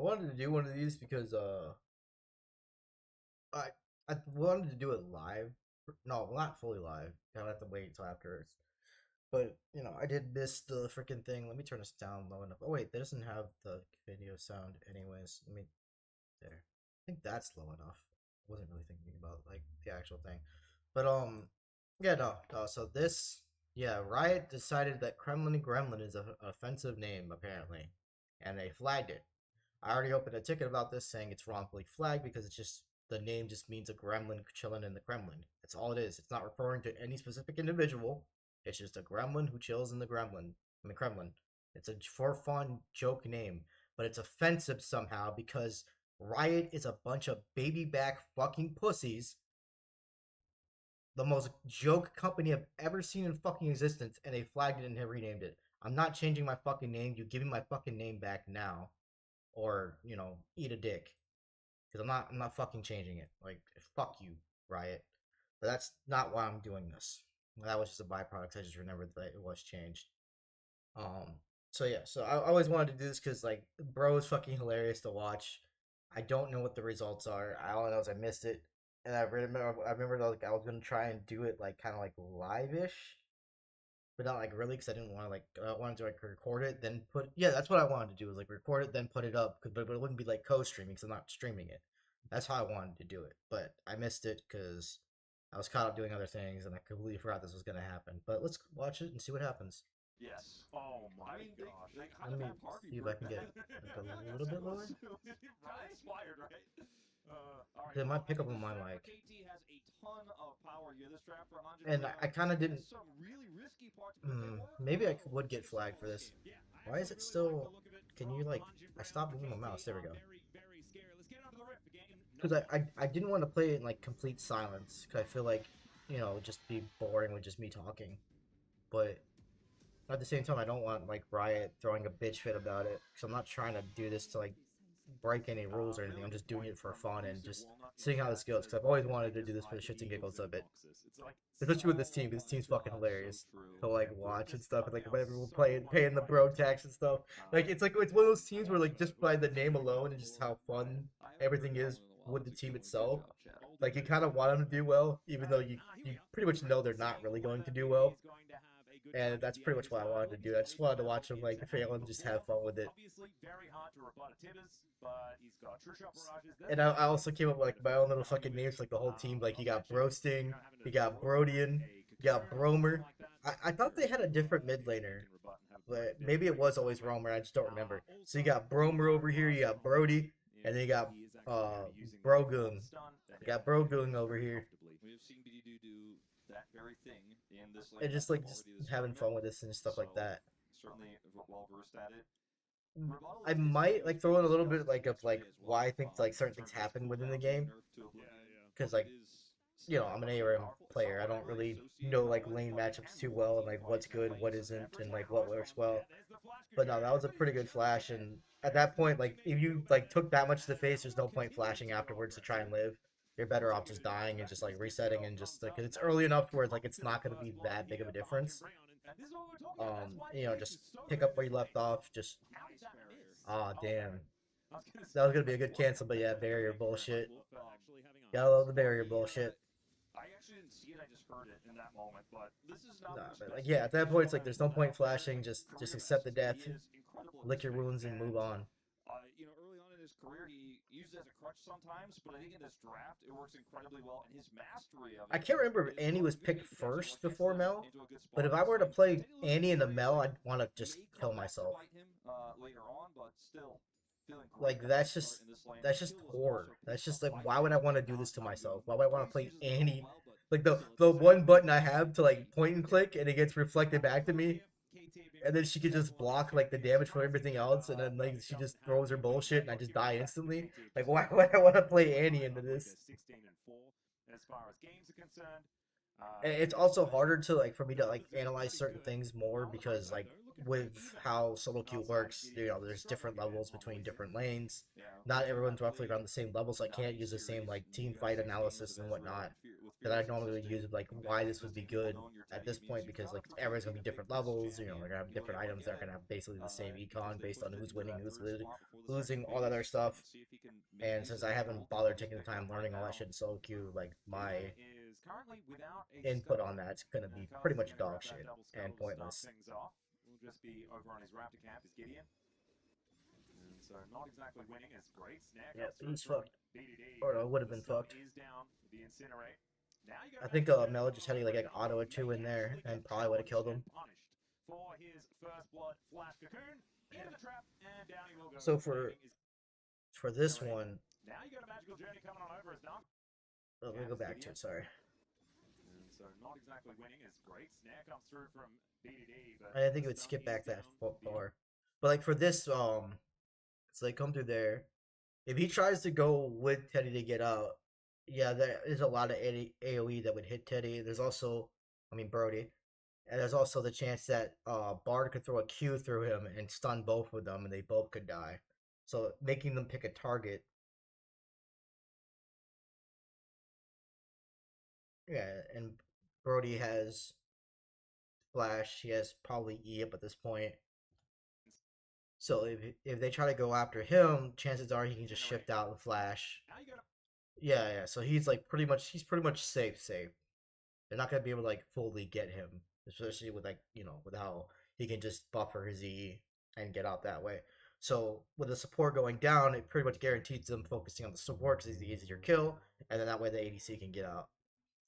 wanted to do one of these because I I wanted to do it live. No, not fully live. I'll have to wait until after. But I did miss the freaking thing. Let me turn this down low enough. Oh wait, that doesn't have the video sound, anyways. Let me there. I think that's low enough. I wasn't really thinking about like the actual thing, but yeah, no. So this, yeah, Riot decided that Kremlin Gremlin is an offensive name apparently, and they flagged it. I already opened a ticket about this saying it's wrongfully flagged because it's just the name just means a gremlin chilling in the Kremlin. That's all it is. It's not referring to any specific individual. It's just a gremlin who chills in the Kremlin. It's a for fun joke name, but it's offensive somehow because Riot is a bunch of baby back fucking pussies. The most joke company I've ever seen in fucking existence, and they flagged it and have renamed it. I'm not changing my fucking name. You give me my fucking name back now, or eat a dick. Because I'm not fucking changing it. Like, fuck you, Riot. But that's not why I'm doing this. That was just a byproduct. I just remembered that it was changed. Um. So yeah. So I always wanted to do this because like, bro is fucking hilarious to watch. I don't know what the results are. All I know is I missed it, and I remember like I was gonna try and do it like kind of like live-ish, but not like really because I didn't want to like I wanted to like record it then put that's what I wanted to do was like record it then put it up but it wouldn't be like co-streaming because I'm not streaming it. That's how I wanted to do it, but I missed it because I was caught up doing other things and I completely forgot this was gonna happen. But let's watch it and see what happens. Yes. Oh my gosh. They kind Let of me have Harvey see if I brewed can that. get like a little bit lower. Right inspired, right? All right. It might Well, I pick up think on this my draft for mic, KT has a ton of power here. This draft for 100 and I kind of has didn't. some really risky parts, but if they work Maybe I well, would they get could see a flagged for close this. game. Yeah, I Why is actually it really like the still? look of it Can you from like? 100 I Brown stopped for moving my mouse. KT. There we I'm go. very, very scared. Let's get onto the rift. The game, no Because smoke. I didn't want to play it in like complete silence because I feel like just be boring with just me talking. But at the same time, I don't want like Riot throwing a bitch fit about it because I'm not trying to do this to like break any rules or anything. Really I'm good just doing point it for from fun and Elusive just Walnut in the seeing how this chat. goes. Says Because I've always Riot wanted might to do just this for the hide the shits and Eagles giggles in of it, boxes. It's like, especially with this team. oh This my team's fucking gosh, so hilarious true. to like They're watch and just stuff, and like pumping out when everyone so much paying the hype. bro tax and stuff. Like it's one of those teams where like just by the name alone and just how fun I haven't heard everything that is one in a while. with the That's a team good one. Good itself. job, chat. Like you kind of want them to do well, even though Here we you go. pretty much know they're not Seeing really one going of to them do maybe well. is going to have a good And time as that's the pretty much enemy's what I wanted to looking do. to I just make their wanted to way watch them into like the fail lane and just before. have fun with it. Obviously, very hard to rebut a Tibbs, but he's got true shot barrages. This And is I a also came up with way like to my fill own it little for fucking names, like the whole team. Like you got Brosting, you got Brodian, you got Bromer. I thought they had a different mid laner, but maybe it was always Romer. I just don't remember. So you got Bromer over here, you got Brody, and then you got Brogun. You got Brogun over here, We have seen BDD do that very thing in this late and just matchup like just already this having tournament. fun with this and stuff like So that. certainly well versed at it. Rebuttal I is something might that's like being throw in a little bit discussed like of like yesterday as why well, I think like in certain things terms of its happen within the cooldowns being game. nerfed to Oblivion, Because but it like is still I'm an incredibly ARM powerful. player. I Solid don't early really know associated like with, lane but matchups can too hold well and team like what's fights in good, what lanes. isn't, Every and player like what hard works from well. There's the flash But no, grenade. that was a Everybody's pretty good chilling flash, together. and at that point, like if you like took that much to the face, there's no point flashing afterwards to try and live. You're better off just dying and just like resetting and just like it's early enough where it's like it's not going to be that big of a difference. And this is what we're talking about. That's why Ace Just is so pick up where you devastating. left off. Just How did that miss? damn, I was gonna that was say, gonna be a good what cancel, but yeah, barrier bullshit. Actually having a Gotta hot love the start barrier here. bullshit. I actually didn't see it. I just heard it in that moment. But this is not Nah, the but like best yeah, at that communication point it's like strategy there's no to point have there. flashing. Just Career accept the misses. death, He is incredible in this lick your space. wounds, and move And on. early on in his career, he used it as a crutch sometimes, but I think in this draft, it works incredibly well, and his mastery of I it can't remember if is Annie was really good picked because it first gets before them Mel, into a good but spot if in I this were to lane. play Take a look at Annie in the Brody Mel, here. I'd want to just May kill come back to myself. bite him later on, but still feeling great Like about his that's start just in this lane. that's The just kill was poor. also That's just like by why would I far want to do not this to how myself? you Why would I want to Ace play uses the ult Annie? well, but Like the still, it's the a one second button lane I for have to like KT. point and click and it gets reflected Couple back to kills me, here. KT being and then she could just successful in this block game like the here. damage from Surprising everything that else, and then like she just doesn't have throws her a winning bullshit and I record just here die yet for instantly. KT. Like Just why would I want to play Annie line into up like a this? 16-4 as far as games are concerned. And it's This also matchup, harder to like for me to no, like this is analyze pretty certain good. things more Well, because like with how solo queue works, there's different levels between different lanes. Not everyone's roughly around the same level, so I can't use the same like team fight analysis and whatnot that I normally would use. Like why this would be good at this point because like everyone's gonna be different levels. They're gonna have different items that are gonna have basically the same econ based on who's winning, who's losing, all that other stuff. And since I haven't bothered taking the time learning all that shit in solo queue, like my input on that's gonna be pretty much dog shit and pointless. Will just be over on his Raptor camp is Gideon. And so not exactly winning is great. Snare Yeah, comes he's through fucked. from BDD. Or no, would have been fucked. Is down with the Incinerate. Now you I got think Magical Melo Journey just coming had on like over an auto or as two Doc in may there actually and get probably would have killed him. challenged and punished for his first blood flash cocoon. Into the trap and down he will go. So for this one, Now you got a Magical Journey coming on over as Doc. let me go back to it. Sorry, And so not exactly winning is great. Snare comes through from BDD, but I didn't think it would skip back that far. But like for this, so they come through there. If he tries to go with Teddy to get out, yeah, there is a lot of AOE that would hit Teddy. There's also, I mean Brody, and there's also the chance that Bard could throw a Q through him and stun both of them, and they both could die. So making them pick a target. Yeah, and Brody has Flash. He has probably E up at this point. So if they try to go after him, chances are he can just shift out and Flash. Yeah. So he's pretty much safe. They're not gonna be able to like fully get him, especially with with how he can just buffer his E and get out that way. So with the support going down, it pretty much guarantees them focusing on the support because he's the easier kill, and then that way the ADC can get out.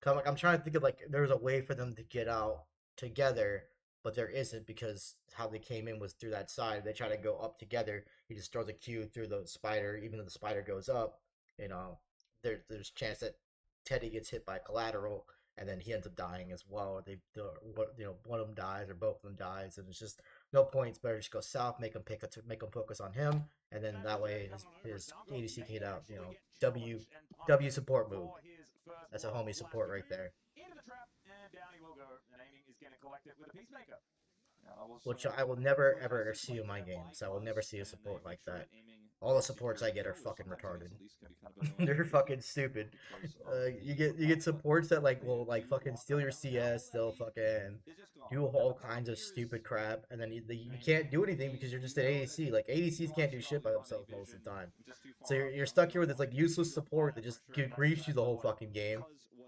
Cause I'm trying to think of like there's a way for them to get out together, but there isn't because how they came in was through that side. They try to go up together. He just throws a Q through the spider, even though the spider goes up. You know, there's a chance that Teddy gets hit by collateral, and then he ends up dying as well. One of them dies or both of them dies, and it's just no point. It's better just go south, make him focus on him, and then that way his ADC can get out. W support move. That's a homie support right there. Into the trap and down he will go. And aiming is going to collect it with a Peacemaker. Which I will never ever see in my games. I will never see a support like that. All the supports I get are fucking retarded. They're fucking stupid. You get supports that will fucking steal your CS. They'll fucking do all kinds of stupid crap, and then you can't do anything because you're just an ADC. Like ADCs can't do shit by themselves most of the time. So you're stuck here with this useless support that just griefs you the whole fucking game,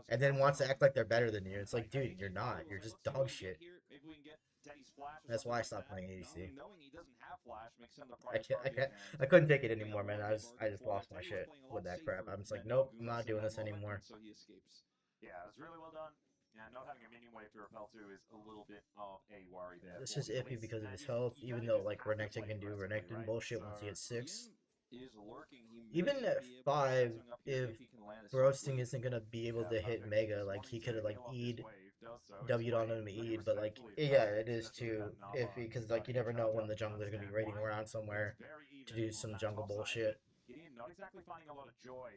and then wants to act like they're better than you. It's like, dude, you're not. You're just dog shit. That's why I stopped playing ADC. I couldn't take it anymore, man. I just lost my shit with that crap. I'm just like, nope, I'm not doing this anymore. So he escapes. Yeah, it was really well done. Yeah, not having a minion wave to repel to is a little bit of a worry there. This is iffy because of his health, even though Renekton can do Renekton bullshit once he hits 6. Even at 5, if Roasting isn't gonna be able to hit Mega, he could have E'd W'd on him E'd, but yeah, it is too iffy because you never know when the jungler's gonna be raiding around somewhere to do some jungle bullshit. Gideon not exactly finding a lot of joy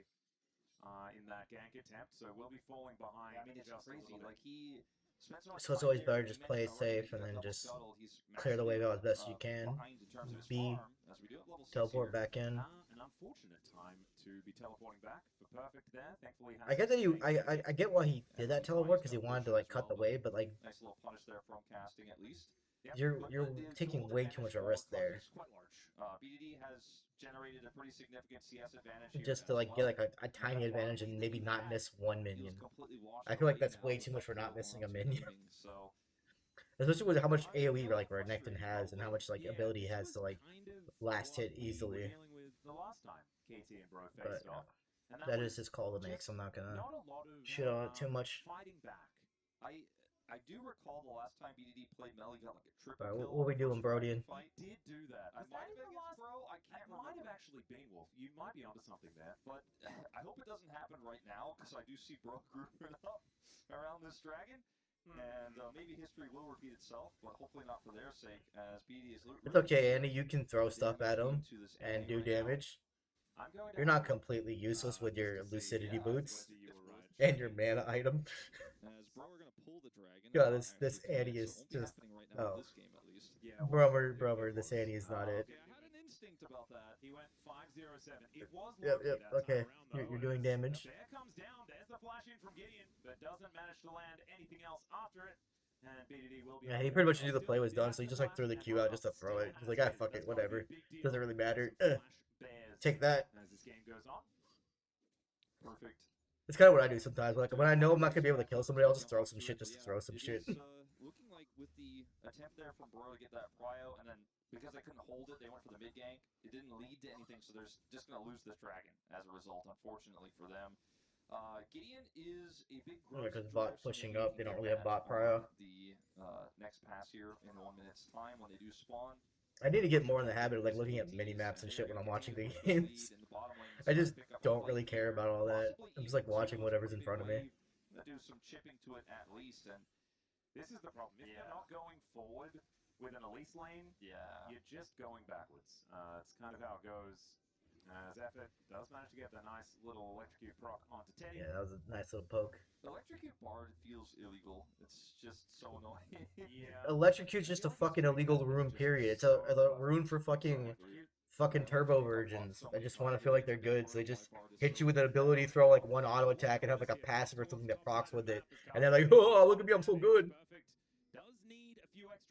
in that gank attempt, so we'll be falling behind. I mean, it's crazy. He spends so much So it's always better just play it safe and then just clear the wave out as best you can. B, teleport back in. An unfortunate time to be teleporting back for perfect there. Thankfully, I get that I get why he did that teleport because he wanted to cut the wave, but nice little punish there from casting at least. You're taking way too much of a risk there. Quite large. BDD has generated a pretty significant CS advantage here just to get a tiny advantage and maybe not miss one minion. I feel like that's way too much for not missing a minion. Especially with how much AoE Renekton has and how much ability he has to last hit easily. But that is his call to make, so I'm not gonna shit on it too much. I do recall the last time BDD played Mel, he got a triple kill. What are we doing, Brodian? Did do that. I might have been against Bro. I can't remember. Might have actually been Wolf. You might be onto something there, but I hope it doesn't happen right now because I do see Bro grouping up around this dragon. And maybe history will repeat itself, but hopefully not for their sake, as BD is... It's okay, Andy. You can throw stuff at him and do damage. You're not completely useless with your Lucidity boots and your mana item. God, this Andy is just... Oh. just Brother, this Annie is not it. okay, I had an instinct about that. He went 5-0-7. It was Yep, lucky yep, that time okay. around, though, You're doing as damage. There comes down. There's the flash in from Gideon, but doesn't manage to land anything else after it. And BDD will be. Yeah, he pretty much knew the play was done, so he just like threw the Q out just to throw it. He's like, ah, fuck it, whatever. Doesn't really matter. Take that. As this game goes on. Perfect. It's kind of what I do sometimes. Like when I know I'm not gonna be able to kill somebody, I'll just throw some shit just to throw some It shit. is, looking like with the attempt there from Bro to get that prio, and then because they couldn't hold it, they went for the mid gank. It didn't lead to anything, so they're just going to lose this dragon as a result, unfortunately for them. Gideon is a big growth because drive, bot so pushing maybe up, he they can don't get really have that bot prio. on The next pass here in 1 minute's time when they do spawn. I need to get more in the habit of like looking at mini maps and shit when I'm watching the games. I just don't really care about all that. I'm just like watching whatever's in front of me. Do some chipping to it at least, and This is the problem. If you're not going forward with an Elise lane, you're just going backwards. It's kind of how it goes. As Effort does manage to get the nice little electrocute proc onto Teddy. Yeah, that was a nice little poke. the electrocute bard feels illegal. It's just so annoying. Yeah. Electrocute's just a fucking illegal rune, period. It's a rune for fucking turbo virgins. I just want to feel like they're good, so they just hit you with an ability, throw like one auto attack, and have like a passive or something that procs with it, and they're like, oh, look at me, I'm so good.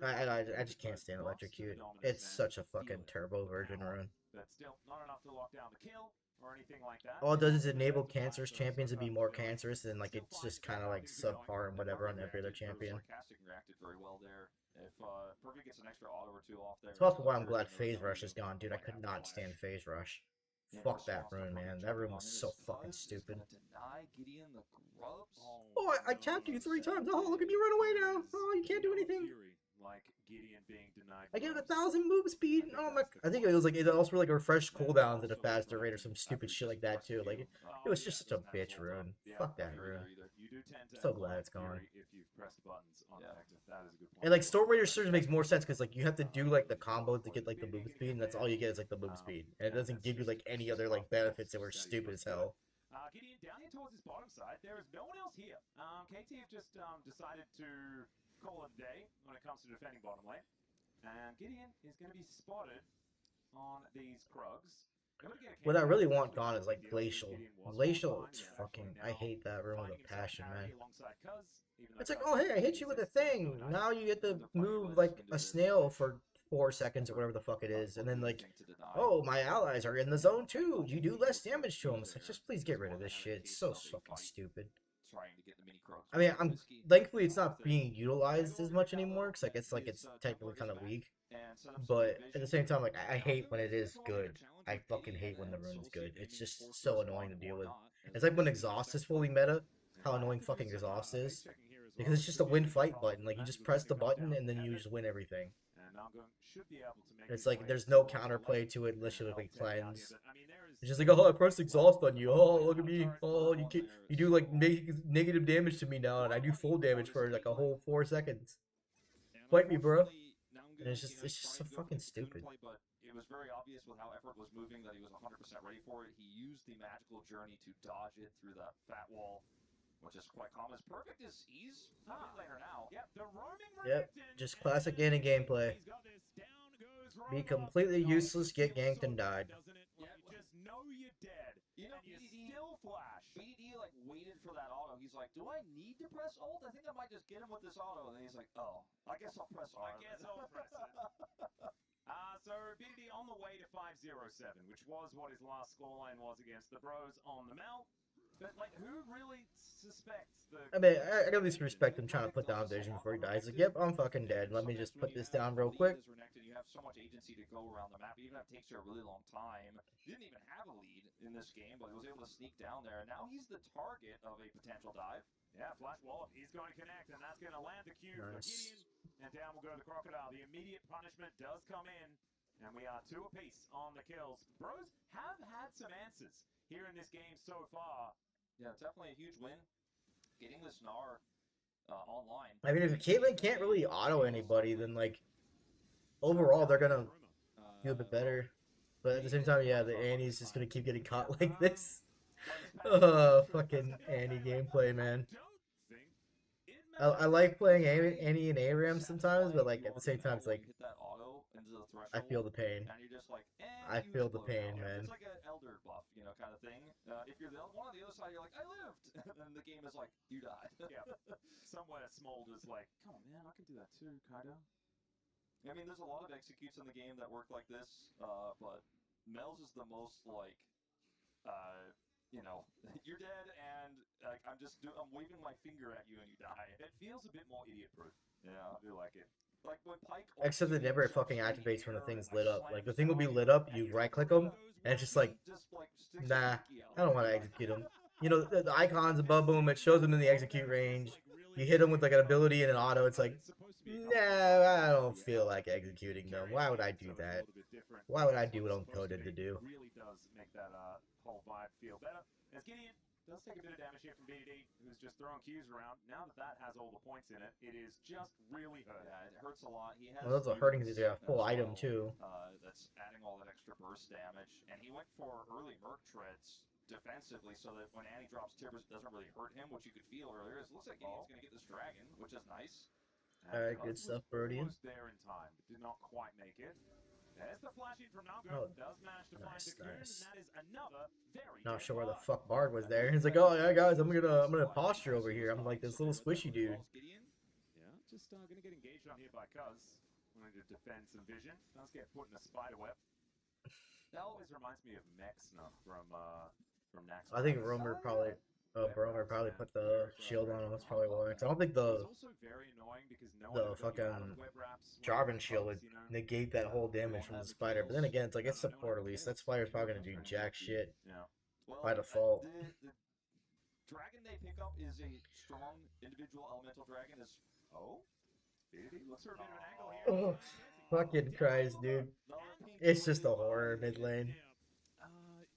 I just can't stand electrocute. It's such a fucking turbo virgin rune. But still, not enough to lock down the kill or anything like that. All it does is enable cancerous champions to be more cancerous, and like it's just kind of like subpar and whatever on every other champion. Sarcastic reacted very well there. If Perfect gets an extra auto or two off there. That's also why I'm glad Phase Rush is gone, dude. I could not stand Phase Rush. Fuck that rune, man. That rune was so fucking stupid. Deny Gideon the grubs. Oh, I tapped you 3 times. Oh, look at me run away now. Oh, you can't do anything. Like Gideon being denied. I get 1,000 move speed. Oh my! I think it was like it also like refreshed cooldowns at a faster rate or some stupid shit like that too. Like it was just such a bitch rune. Fuck that rune. So glad it's gone. If you've pressed buttons on active, that is a good point. And like Storm Raider Surge makes more sense because like you have to do like the combo to get like the move speed, and that's all you get is like the move speed, and it doesn't give you like any other like benefits that were stupid as hell. Gideon down here towards his bottom side. There is no one else here. KT have just decided to call it a day when it comes to defending bottom lane. And Gideon is going to be spotted on these Krugs. What I really want gone is like Glacial. Glacial, it's fucking. I hate that rune with a passion, man. It's like, oh hey, I hit you with a thing. Now you get to move like a snail for 4 seconds or whatever the fuck it is, and then like, oh, my allies are in the zone too. You do less damage to them. It's like, just please get rid of this shit. It's so fucking stupid. Trying to get the mini Krugs. I mean, thankfully it's not being utilized as much anymore because I guess like it's technically kind of weak. But at the same time, like I hate when it is good. I fucking hate when the rune is good. It's just so annoying to deal with. It's like when exhaust is fully meta. How annoying fucking exhaust is. Because it's just a win fight button. Like you just press the button and then you just win everything. It's like there's no counterplay to it unless you like cleanse. It's just like, oh, I pressed exhaust on you. Oh, look at me. Oh, you do like negative damage to me now, and I do full damage for like a whole 4 seconds. Fight me, bro. And it's just so fucking stupid. But it was very obvious with how Effort was moving that he was 100% ready for it. He used the magical journey to dodge it through that fat wall, which is quite common. As Perfect as he's a mid laner now. Yep, the roaming Yep, just classic Ganon gameplay. Be completely useless, get ganked and died. Yeah, you just know you're dead. You know, and you BDD, still flash. BDD like waited for that auto. He's like, do I need to press ult? I think I might just get him with this auto. And then he's like, oh, I guess I'll press R. I guess I'll press it. So BDD on the way to 5-0-7, which was what his last scoreline was against the Bros on the Mel. But like, who really suspects the? I mean, I at least respect him trying to put down vision before he dies. Like, yep, I'm fucking dead. Let me just put this down real quick. You have so much agency to go around the map, even if it takes you a really long time. He didn't even have a lead in this game, but he was able to sneak down there. And now he's the target of a potential dive. Yeah, flash wallop. He's going to connect, and that's going to land the Q for Gideon. And down will go the Crocodile. The immediate punishment does come in, and we are 2 apiece on the kills. Bros have had some answers here in this game so far. Yeah, definitely a huge win. Getting this Gnar online. I mean, if Caitlyn can't really auto anybody, then like overall they're gonna do a bit better. But at the same time, yeah, the Annie's just gonna keep getting caught like this. Fucking Annie gameplay, man. I like playing Annie and ARAM sometimes, but like at the same time, it's like hit that auto into the I threshold, feel the pain. and you're just like, I you feel the explode pain, now. man. It's like an elder buff, kind of thing. If you're the one on the other side, you're like, I lived, and then the game is like, you died. Yeah. Somewhere Smold is like, come on, man, I can do that too, kinda. I mean, there's a lot of executes in the game that work like this, but Mel's is the most like, you're dead, and like I'm waving my finger at you, and you die. It feels a bit more idiot-proof. Yeah, I do like it. like when Pike. Except it never fucking activates when the thing's lit up. Like the thing will be lit up, you right click them, and it's just like, nah, I don't want to execute them. You know, the icons above them, it shows them in the execute range. You hit them with like an ability and an auto, it's like, nah, I don't feel like executing them. Why would I do that? Why would I do what I'm coded to do? Really does make that whole vibe feel better. As Gideon does take a bit of damage here from BDD, who's just throwing Qs around. Now that has all the points in it, it is just really hurt. Yeah, it hurts a lot. He has. Well, those are hurting because they have full as item too. That's adding all that extra burst damage, and he went for early Merc treads defensively, so that when Annie drops Tibbers, it doesn't really hurt him, which you could feel earlier. It looks like Gideon's going to get this dragon, which is nice. Alright, good stuff, Brodian. Almost there in time, but did not quite make it. There's the flashing from Nalgo. Oh, does manage to find the Coon, and that is another very Not dead sure where the bar. fuck Bard was there. He's like, oh yeah, guys, I'm gonna posture over here. I'm like this little squishy dude. Yeah, just gonna get engaged on here by Cuz. Wanting to defend some vision. Does get put in a spider web. That always reminds me of Mexna from Nax. I think Romer probably put the shield on him. That's probably why. 'Cause I don't think the It's also very annoying because no the one ever got you out of fucking web wraps when Jarvan you're shield close, would you know? negate that whole damage from the spider. But then again, it's like it's support at least. That spider's probably gonna do jack shit Yeah. Well, by default. The dragon they pick up is a strong individual elemental dragon. BDD looks for a bit of an angle here. Oh, fucking Christ, dude. It's just a horror mid lane.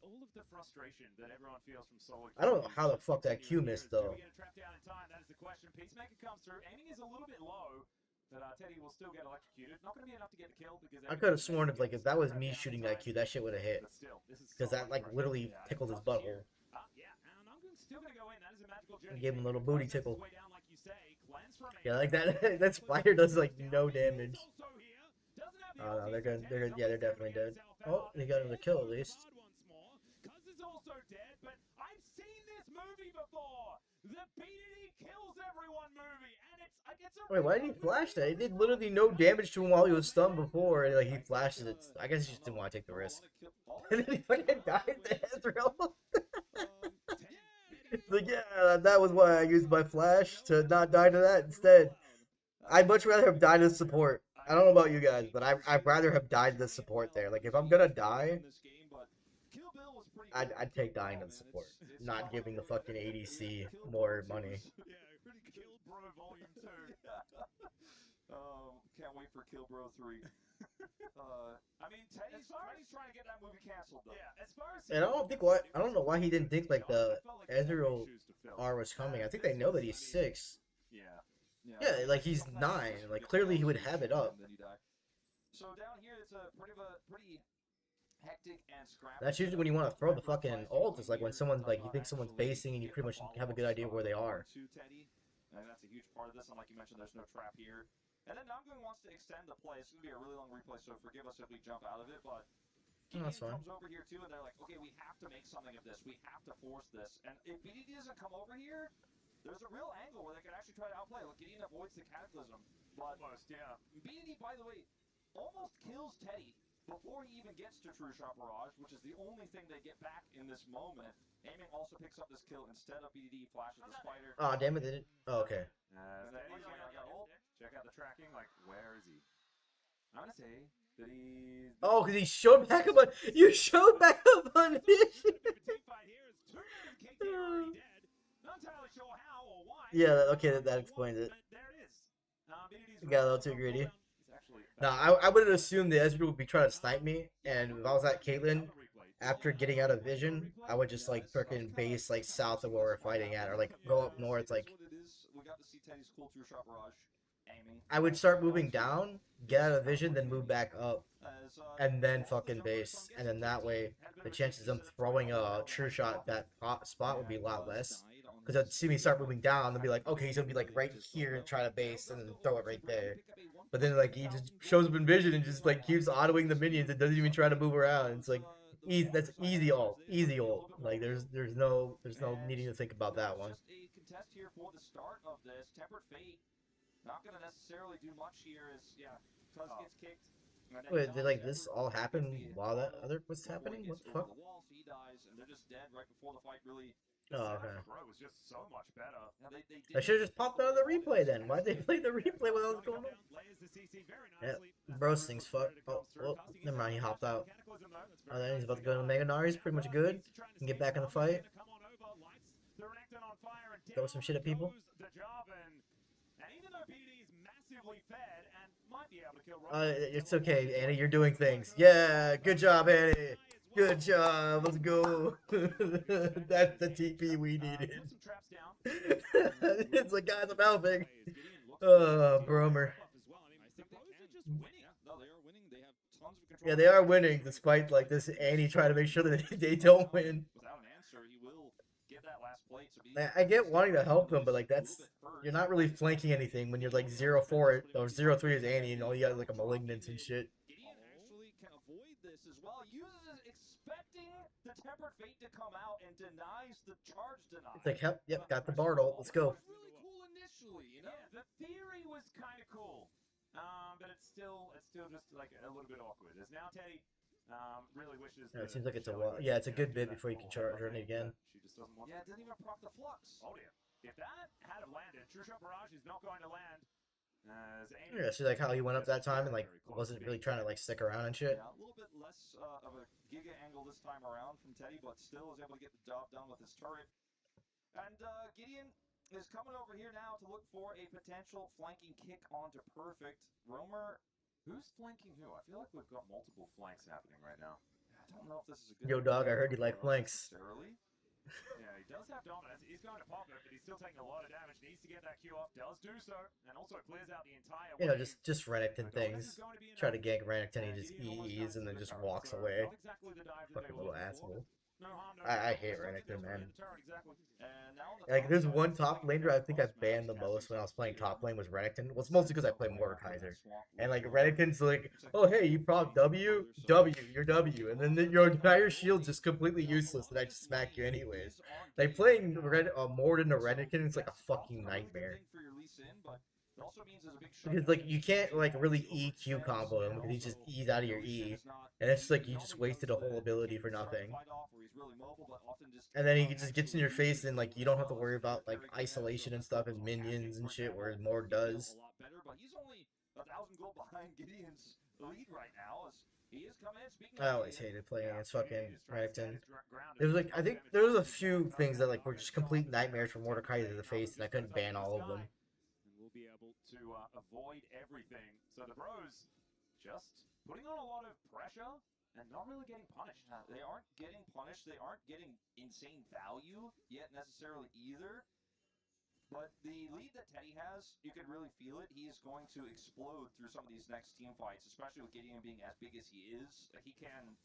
All of the frustration that everyone feels from solo. I don't know how the fuck that Q missed though. Do we get a trap down in time? That is the question. Peacemaker comes through. Aiming is a little bit low, but Teddy will still get electrocuted. Not going to be enough to get the kill because I could have sworn if that was me shooting that Q, that shit would have hit. But still, this is Because that like literally tickled his butthole. yeah, and I'm still going to go in. That is a magical journey. Gave him a little booty tickle. Way down, like you say. Cleanse from Yeah, like that. That spider does like no damage. Oh no, they're good. Yeah, they're definitely dead. Oh, he got another kill at least. Cuz is also dead, but I've seen this movie before. The BDD kills everyone movie, and it's a Wait, why did he flash that? He did literally no damage to him while he was stunned before, and like he flashes it. I guess he just didn't want to take the risk. And then he fucking died to Ezreal. It's like, yeah, that was why I used my flash to not die to that instead. I'd much rather have died as support. I don't know about you guys, but I'd rather have died as support there. Like, if I'm gonna die, I'd take dying as support. Not giving the fucking ADC more money. Yeah, Kill Bro Volume 2. Can't wait for Kill Bro 3. I mean, Teddy's trying to get that movie canceled, though. Yeah, as far as And I don't know why he didn't think like the Ezreal R was coming. I think they know that he's 6. Yeah, like he's 9. Like clearly he would have it up. So down here, it's a pretty hectic and scrappy. That's usually when you want to throw the fucking ult. It's like when someone's like you think someone's basing and you pretty much have a good idea where they are. And that's a huge part of this. And like you mentioned, there's no trap here. And then Namgung wants to extend the play. It's going to be a really long replay, so forgive us if we jump out of it. But No, that's fine. comes over here too, and they're like, okay, we have to make something of this. We have to force this. And if BDD doesn't come over here, there's a real angle where they could actually try to outplay. Like, Gideon avoids the Cataclysm. But almost, yeah. BDD, by the way, almost kills Teddy before he even gets to True Shot Barrage, which is the only thing they get back in this moment. Aiming also picks up this kill instead of BDD flashes the spider. Oh damn it! They didn't. Oh, okay. And then Teddy's gonna ult. Check out the tracking. Like, where is he? I'm gonna say that he's. Oh, because he showed back up on. You showed back up on The mission. team fight here is 2 minutes. KT already dead. Not entirely sure how or why. Yeah, okay, that explains it. But there it is. BDD's You got a little too greedy. He's actually No, I would have assumed the Ezreal would be trying to snipe me, and if I was at Caitlyn, after getting out of vision, I would just like freaking base like south of where we're fighting at, or like go up north. Like That's what it is. We got to see Teddy's cool True Shot Barrage aiming. I would start moving down, get out of vision, then move back up, and then fucking base, and then that way the chances of them throwing a true shot at that spot would be a lot less. Because they'll see me start moving down, they'll be like, okay, he's gonna be like right here and try to base and then throw it right there. But then like he just shows up in vision and just like keeps autoing the minions and doesn't even try to move around. It's like easy. That's easy ult. Easy ult. Like there's no needing to think about that one. Just a contest here for the start of this. Tempered Fate not going to necessarily do much here as, yeah, Cuz gets kicked. Wait, did like this all happen while that other was happening? What the fuck? The wall, so he dies, and they're just dead right before the fight really. Oh, okay. Bro was just so much better. I should have just popped out of the replay then. Why'd they play the replay with all this going on? Yeah, bros things fuck. Oh, well, never mind. He hopped out. Oh, then he's about to go to Mega Nari. He's pretty much good. Can get back in the fight. Throw some shit at people. It's okay, Annie. You're doing things. Yeah, good job, Annie. Good job. Let's go. That's the TP we needed. It's like, guys, I'm helping. Oh, Bromer. Yeah, they are winning, despite like this Annie trying to make sure that they don't win. I get wanting to help them, but like you're not really flanking anything when you're like 0-4 or 0-3 is Annie and all you got is like a malignance and shit. Actually can avoid this as well. Uses it expecting the Tempered Fate to come out and denies the charge deny. It's like, yep, got the Bartle. Let's go. It was really cool initially, you know? Yeah, the theory was kind of cool. But it's still just like a little bit awkward. As now Teddy really wishes. Yeah, it seems like it's it's a good bit before you can charge her again. She just doesn't want. Yeah, it didn't even proc the flux. Oh dear. If that had have landed, True Shot Barrage is not going to land. Yeah, see like how he went up that time and like wasn't really trying to like stick around and shit. Yeah, a little bit less of a Giga angle this time around from Teddy, but still was able to get the job done with his turret. And Gideon is coming over here now to look for a potential flanking kick onto Perfect. Romer, who's flanking who? I feel like we've got multiple flanks happening right now. I don't know if this is a good. Yo, dog, I heard you like flanks. Yeah, he does have dominance. He's going to pop it, but he's still taking a lot of damage. Needs to get that Q off. Does do so, and also clears out the entire. You know, just Renekton things. Try to gank Renekton, he just EEs and then just walks away. Fucking little asshole. I hate Renekton, man. Like, there's one top laner I think I banned the most when I was playing top lane was Renekton. Well, it's mostly because I play Mordekaiser. And, like, Renekton's like, oh, hey, you prop W? W, you're W. And then your entire shield's just completely useless and I just smack you anyways. Like, playing Morden to Renekton is like a fucking nightmare. Because, like, you can't, like, really EQ combo him because he just E's out of your E. And it's like you just wasted a whole ability for nothing. And then he just gets in your face and, like, you don't have to worry about, like, isolation and stuff and minions and shit, whereas Mord does. He's only 1,000 gold behind Gideon's lead right now as he is coming in. I always hated playing against fucking Renekton. There was, like, I think there was a few things that, like, were just complete nightmares for Mordekaiser to the face, and I couldn't ban all of them. We'll be able to avoid everything. So the bros just putting on a lot of pressure and not really getting punished. They aren't getting punished. They aren't getting insane value yet necessarily either. But the lead that Teddy has, you can really feel it. He is going to explode through some of these next team fights, especially with Gideon being as big as he is. He can...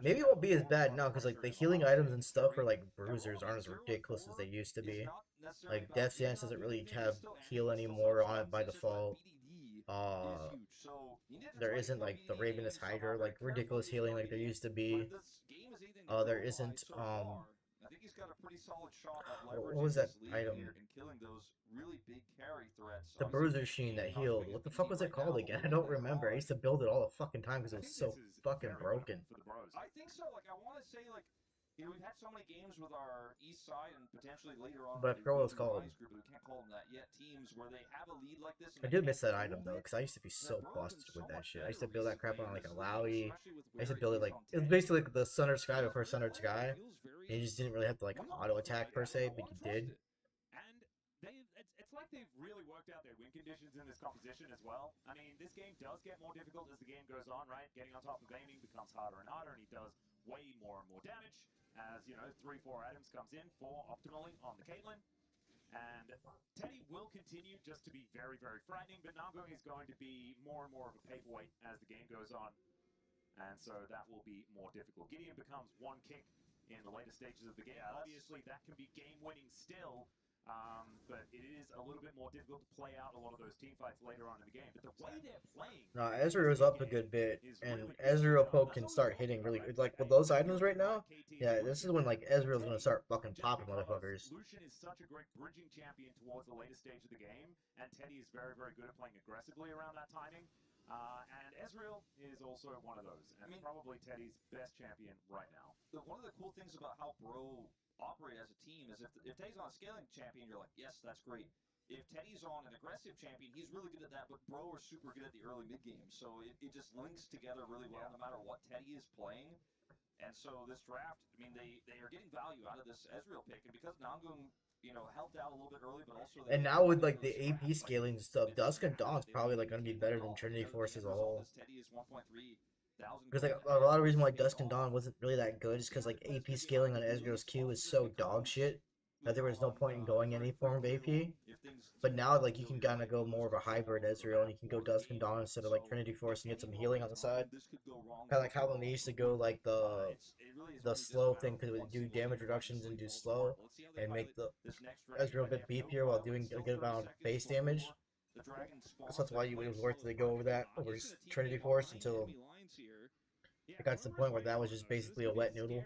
Maybe it won't be as bad now, because like the healing items and stuff for like bruisers aren't as ridiculous as they used to be. Like Death Dance doesn't really have heal anymore on it by default. There isn't like the Ravenous Hydra like ridiculous healing like there used to be. There isn't I think he's got a pretty solid shot at what was that item? And killing those really big carry threats. The Bruiser Sheen that healed. What the fuck was it called again? I don't remember. I used to build it all the fucking time because it was so fucking broken. I think so. Like, I want to say, like, you know, we've had so many games with our east side and potentially later on. But I forgot what it's called. Group, we can't call them that yet. Teams where they have a lead like this. I do miss that item though, because I used to be so busted with that shit. I used to build that crap on like a Lowy. I used to build it like it was basically like the Sundered Sky before Sundered Sky. And you just didn't really have to like auto attack per se, but you did. And it's like they've really worked out their win conditions in this composition as well. I mean, this game does get more difficult as the game goes on, right? Getting on top of aiming becomes harder and harder, and he does way more and more damage. As, you know, 3-4 items comes in, 4 optimally on the Caitlyn. And Teddy will continue just to be very, very frightening, but Nango is going to be more and more of a paperweight as the game goes on. And so that will be more difficult. Gideon becomes one kick in the later stages of the game. Yeah, Obviously, that can be game-winning still, but it is a little bit more difficult to play out a lot of those team fights later on in the game. But the way they're playing, No, Ezreal's up a good bit, is and really good. Ezreal poke That's can what we start were hitting talking really about, good. right? Like with Hey, those here's items right why now, KT's yeah, Lucian this is when like and Ezreal's gonna Teddy, start fucking just popping because motherfuckers. Lucian is such a great bridging champion towards the later stage of the game, and Teddy is very, very good at playing aggressively around that timing. And Ezreal is also one of those, and probably Teddy's best champion right now. One of the cool things about how Bro operate as a team is if Teddy's on a scaling champion, you're like, yes, that's great. If Teddy's on an aggressive champion, he's really good at that, but Bro are super good at the early mid game. So it just links together really well no matter what Teddy is playing. And so this draft, I mean, they are getting value out of this Ezreal pick, and because Nangung, helped out a little bit early, but also And now with like the AP scaling stuff, Dusk and Dawn's probably like gonna be better than Trinity Force as a whole. Teddy is 1.3 thousand. Because like a lot of reason why Dusk and Dawn wasn't really that good is because like AP scaling on Ezreal's Q is so dog shit that there was no point in going any form of AP. But now like you can kind of go more of a hybrid Ezreal, and you can go Dusk and Dawn instead of like Trinity Force and get some healing on the side. Kind of like how they used to go like the slow thing because it would do damage reductions and do slow and make the Ezreal a bit beefier while doing a good amount of base damage. So that's why it was worth it to go over that over Trinity Force until it got to the point where that was just basically a wet noodle.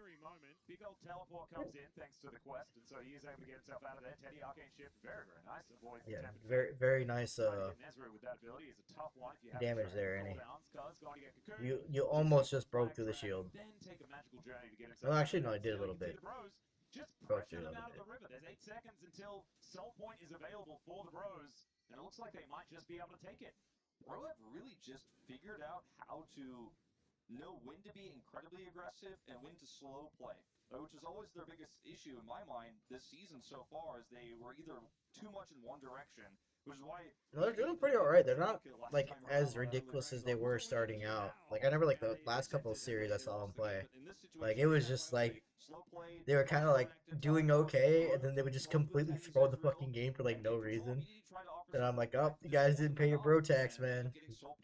Big old teleport comes in thanks to the quest, and so he is able to get himself out of there. Teddy Arcane Shift, very, very nice. Avoids the Yeah, tempted very nice Ezreal with that ability is a tough one if you have damage there, any. Annie. You almost just broke through the shield. Then take a magical journey to get himself Well, actually, no, I out of did a there. little So you bit. can see the Bros just Broke pressure through a them little out of bit. the river. There's 8 seconds until Soul Point is available for the Bros, and it looks like they might just be able to take it. Bro have really just figured out how to know when to be incredibly aggressive and when to slow play, which is always their biggest issue in my mind this season so far, is they were either too much in one direction, which is why... No, they're doing pretty alright. They're not like as ridiculous as they were starting out. Like I never like the last couple of series I saw them play. Like it was just like they were kind of like doing okay, and then they would just completely throw the fucking game for like no reason. And I'm like, oh, you guys didn't pay your bro tax, man.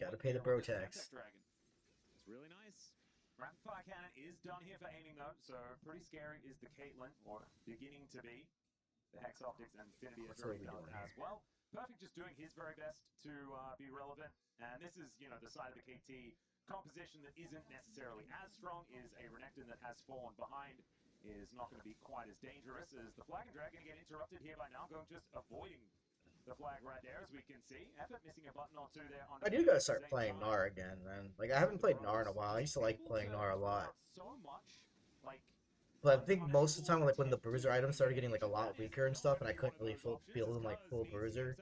Gotta pay the bro tax. It's really nice. Rapid fire cannon is done here for aiming though, so pretty scary is the Caitlyn, or beginning to be. The Hex Optics and Infinity is very done as well. Perfect just doing his very best to be relevant, and this is, the side of the KT composition that isn't necessarily as strong. Is a Renekton that has fallen behind, is not going to be quite as dangerous as the Flag and Dragon. Get interrupted here by Nangung, just avoiding the flag right there, as we can see. Effort missing a button or two there. I do gotta start playing Gnar again, man. Like I haven't played Gnar in a while. I used to like playing Gnar a lot. So much, like, But I think most of the time, like when the bruiser items started getting like a lot weaker and stuff, and I couldn't really build them like full bruiser,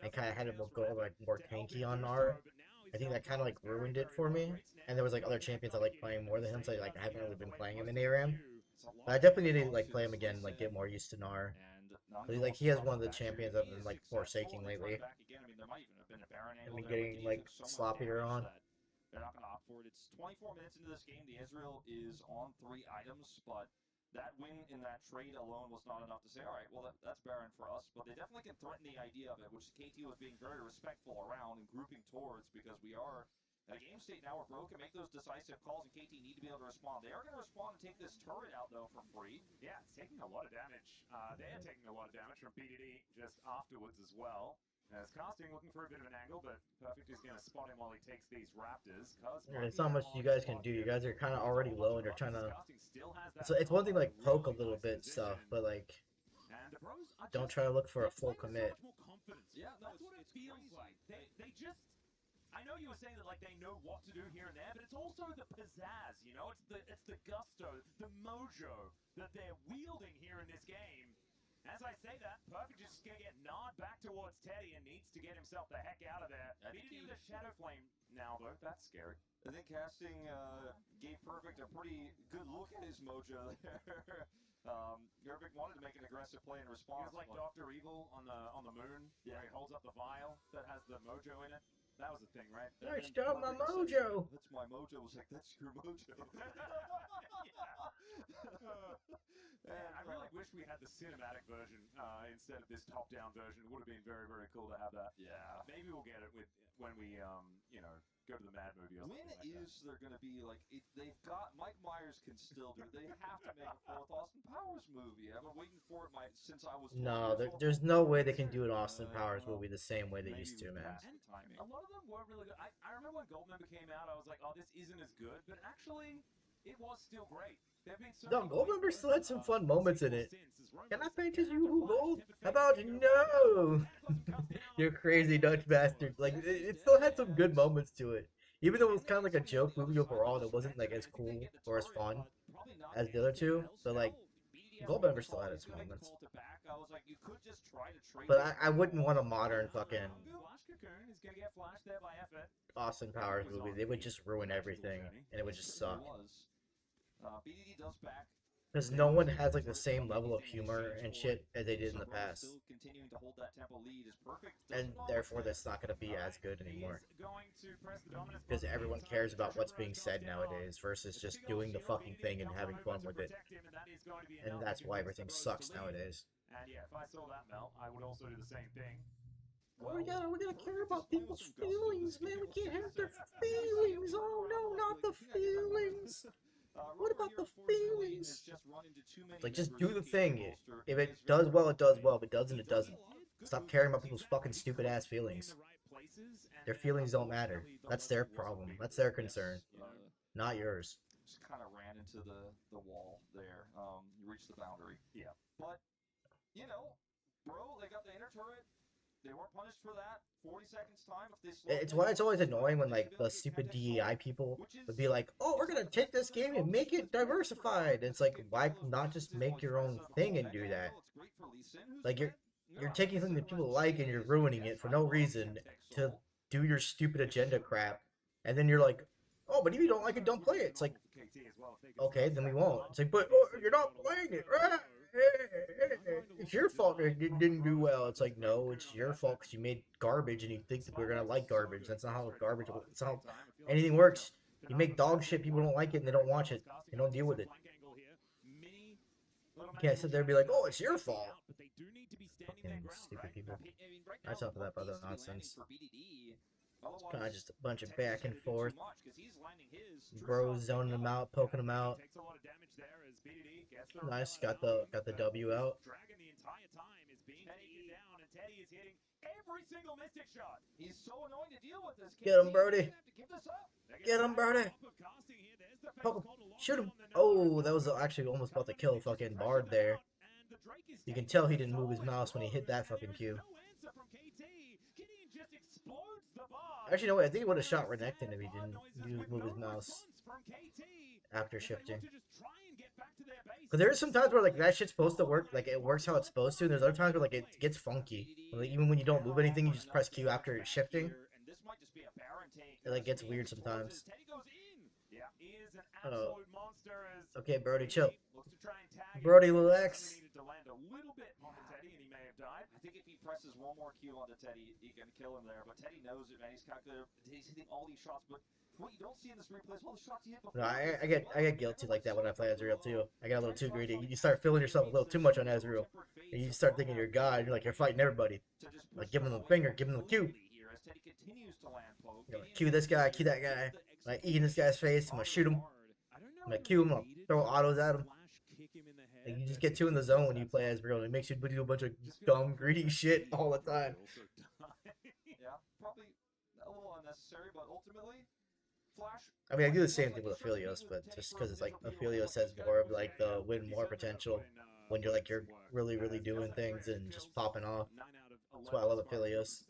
and kind of had to go like more tanky on Gnar. I think that kind of like ruined it for me. And there was like other champions I like playing more than him, so like I haven't really been playing him in ARAM. But I definitely need to like play him again, like get more used to Gnar. Like he has one of the champions I've been like forsaking lately. I've been getting like sloppier on. They're not going to opt for it. It's 24 minutes into this game. The Ezreal is on 3 items, but that win in that trade alone was not enough to say, all right, well, that's Baron for us. But they definitely can threaten the idea of it, which KT was being very respectful around and grouping towards, because we are at a game state now where Bro can make those decisive calls, and KT need to be able to respond. They are going to respond and take this turret out, though, for free. Yeah, it's taking a lot of damage. They are taking a lot of damage from BDD just afterwards as well. As Casting looking for a bit of an angle, but Perfect is going to spot him while he takes these Raptors. There's not much you guys can do. You guys are kind of already low, and you're trying to... It's one thing to like poke a little bit stuff, but like... Don't try to look for a full commit. Yeah, that's what it feels like. They just... I know you were saying that like they know what to do here and there, but it's also the pizzazz, It's the gusto, the mojo that they're wielding here in this game. As I say that, Perfect is just going to get gnawed back towards Teddy and needs to get himself the heck out of there. Beating the Shadow Flame now, though. That's scary. I think Casting gave Perfect a pretty good look at his mojo there. Perfect wanted to make an aggressive play in response. He was like Dr. Evil on the moon, where he holds up the vial that has the mojo in it. That was the thing, right? I stole my mojo! That's my mojo. Was like, that's your mojo. And I really wish we had the cinematic version instead of this top-down version. It would have been very, very cool to have that. Yeah. Maybe we'll get it when we, go to the Mad movie or When something like is there going to be, like, they've got, Mike Myers can still do it. They have to make a fourth Austin Powers movie. I've been waiting for it since I was 12 No, years old. there's no way they can do an Austin Powers movie the same way they Maybe used to, we man. passed the timing. A lot of them weren't really good. I remember when Goldmember came out, I was like, oh, this isn't as good. But actually, it was still great. There have been so No, many Goldmember great, still had some fun moments in it. since as Can I Romans paint his turned to you gold? Flash, How about no? You crazy Dutch bastard. Like, it still had some good moments to it. Even though it was kind of like a joke movie overall, and it wasn't like as cool or as fun as the other two. But like, Goldmember still had its moments. I was like, you could just try to trade. But I wouldn't want a modern fucking Flash Cocoon is gonna get flashed there by effort. Austin Powers movie. They would just ruin everything, and it would just suck. BDD does back. Because no one has like the same level of humor and shit as they did in the past. Still continuing to hold that tempo lead is perfect. And therefore, that's not going to be as good anymore. He's going to press the dominance Because button everyone anytime cares the about what's pressure being comes said down. nowadays versus The just Seagulls doing the shield, fucking BDD thing and comes having over fun to with it. protect him, and that is going to be a And melt that's that why gives everything Bros sucks the lead. nowadays. And yeah, if I saw that melt, I would also do the same thing. We gotta care about people's feelings, man. We can't have their feelings. Oh no, not the feelings. What about the feelings? Like, just do the thing. If it does well, it does well. If it doesn't, it doesn't. Stop caring about people's fucking stupid ass feelings. Their feelings don't matter. That's their problem. That's their concern, not yours. Just kind of ran into the wall there. You reached the boundary. Yeah. But, bro, they got the inner turret. They weren't punished for that. 40 seconds time if they slow It's why it's always annoying when like the stupid DEI people would be like, "Oh, we're gonna take this game and make it diversified." And it's like, why not just make your own thing and do that? Like you're taking something that people like and you're ruining it for no reason to do your stupid agenda crap, and then you're like, "Oh, but if you don't like it, don't play it." It's like, okay, then we won't. It's like, but you're not playing it. It's your fault it didn't do well. It's like, no, it's your fault because you made garbage and you think that we're gonna like garbage. That's not how garbage. That's not how anything works. You make dog shit, people don't like it, and they don't watch it. They don't deal with it. You can't sit there and be like, oh, it's your fault. Fucking stupid people. That's enough of that other nonsense. It's kind of just a bunch of back and forth. Bros zoning them out, poking them out. Nice, got the W out. Dragon the entire time is being taken down, and Teddy is hitting every single mystic shot. He's so annoying to deal with this. Get him, Birdie. Give this up. Get him, Birdie. Poke him. Shoot him. Oh, that was actually almost about to kill fucking Bard there. You can tell he didn't move his mouse when he hit that fucking cue. Actually, no way. I think he would have shot Renekton if he didn't move his mouse after shifting. But there's some times where like that shit's supposed to work, like it works how it's supposed to, and there's other times where like it gets funky. Like, even when you don't move anything, you just press Q after shifting. It like gets weird sometimes. Oh. Okay, Brody, chill. Brody, relax. I think if he presses one more Q onto Teddy, he can kill him there. But Teddy knows it, man. He's calculated. He's hitting all these shots, but what you don't see in this replay is all the shots he hit before. No, I get guilty like that when I play Ezreal too. I get a little too greedy. You start feeling yourself a little too much on Ezreal, and you start thinking you're God. You're like you're fighting everybody. Like giving them the finger, giving them the Q. You know, Q this guy, Q that guy. Like eating this guy's face. I'm gonna shoot him. I'm gonna Q him. I'm gonna throw autos at him. Like, you just get too in the zone when you play Ezreal, and it makes you do a bunch of dumb, greedy shit all the time. Yeah, probably a little unnecessary, but ultimately, Flash. I mean, I do the same thing with Aphelios, but just because it's like Aphelios has more of like the win more potential when you're like you're really doing things and just popping off. That's why I love Aphelios.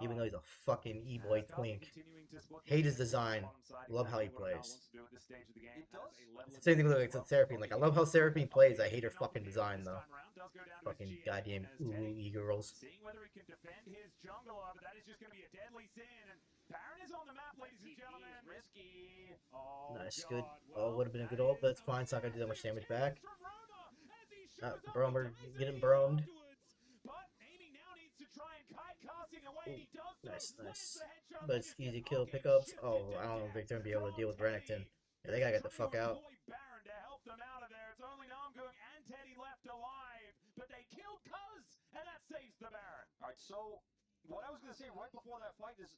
Even though he's a fucking e-boy twink. Hate his design. Love how he plays. It's the same thing with like Seraphine. Like I love how Seraphine plays. I hate her fucking design though. Fucking goddamn e-girls. Seeing whether he can defend his jungler, but that is just going to be a deadly sin. And Baron is on the map, ladies and gentlemen. Risky. Oh, nice, good. Oh, would have been a good ult, but it's fine. It's not gonna do that much damage back. Bromer getting bromed. Nice. But it's easy kill pickups. Oh, I don't think they're gonna be able to deal with Renekton. Yeah, they gotta get the fuck out. Baron to help them out of there. It's only Namgung and Teddy left alive, but they killed Cuz, and that saves the Baron. All right, so what I was going to say right before that fight is,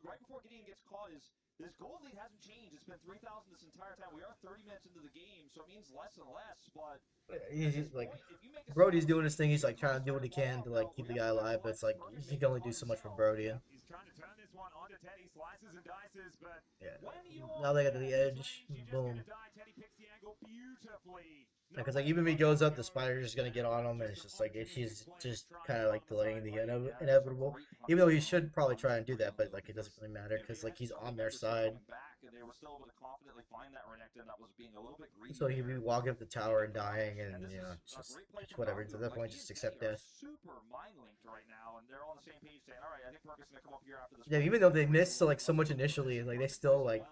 right before Gideon gets caught is, this gold lead hasn't changed. It's been 3,000 this entire time. We are 30 minutes into the game, so it means less and less, but he's like, Brody's doing his thing. He's like trying to do what he can to like keep the guy alive, but it's like he can only do so much for Brody. He's trying to turn this one onto Teddy, slices and dices, but Yeah. when you Now they got to the edge. Boom. Teddy picks the angle beautifully. Because like even if he goes up, the spider's just gonna get on him, and it's just like she's just kind of like delaying the inevitable. Even though he should probably try and do that, but like it doesn't really matter because like he's on their side. They were still able to confidently find that Renekton that was being a little bit greedy. So he'd be walking up the tower and dying, and you know, it's just whatever. At that point, just accept death. Super mind linked right now, and they're on the same page saying, "All right, I think Perkins gonna come up here after this." Yeah, even though they missed so much initially, like they still like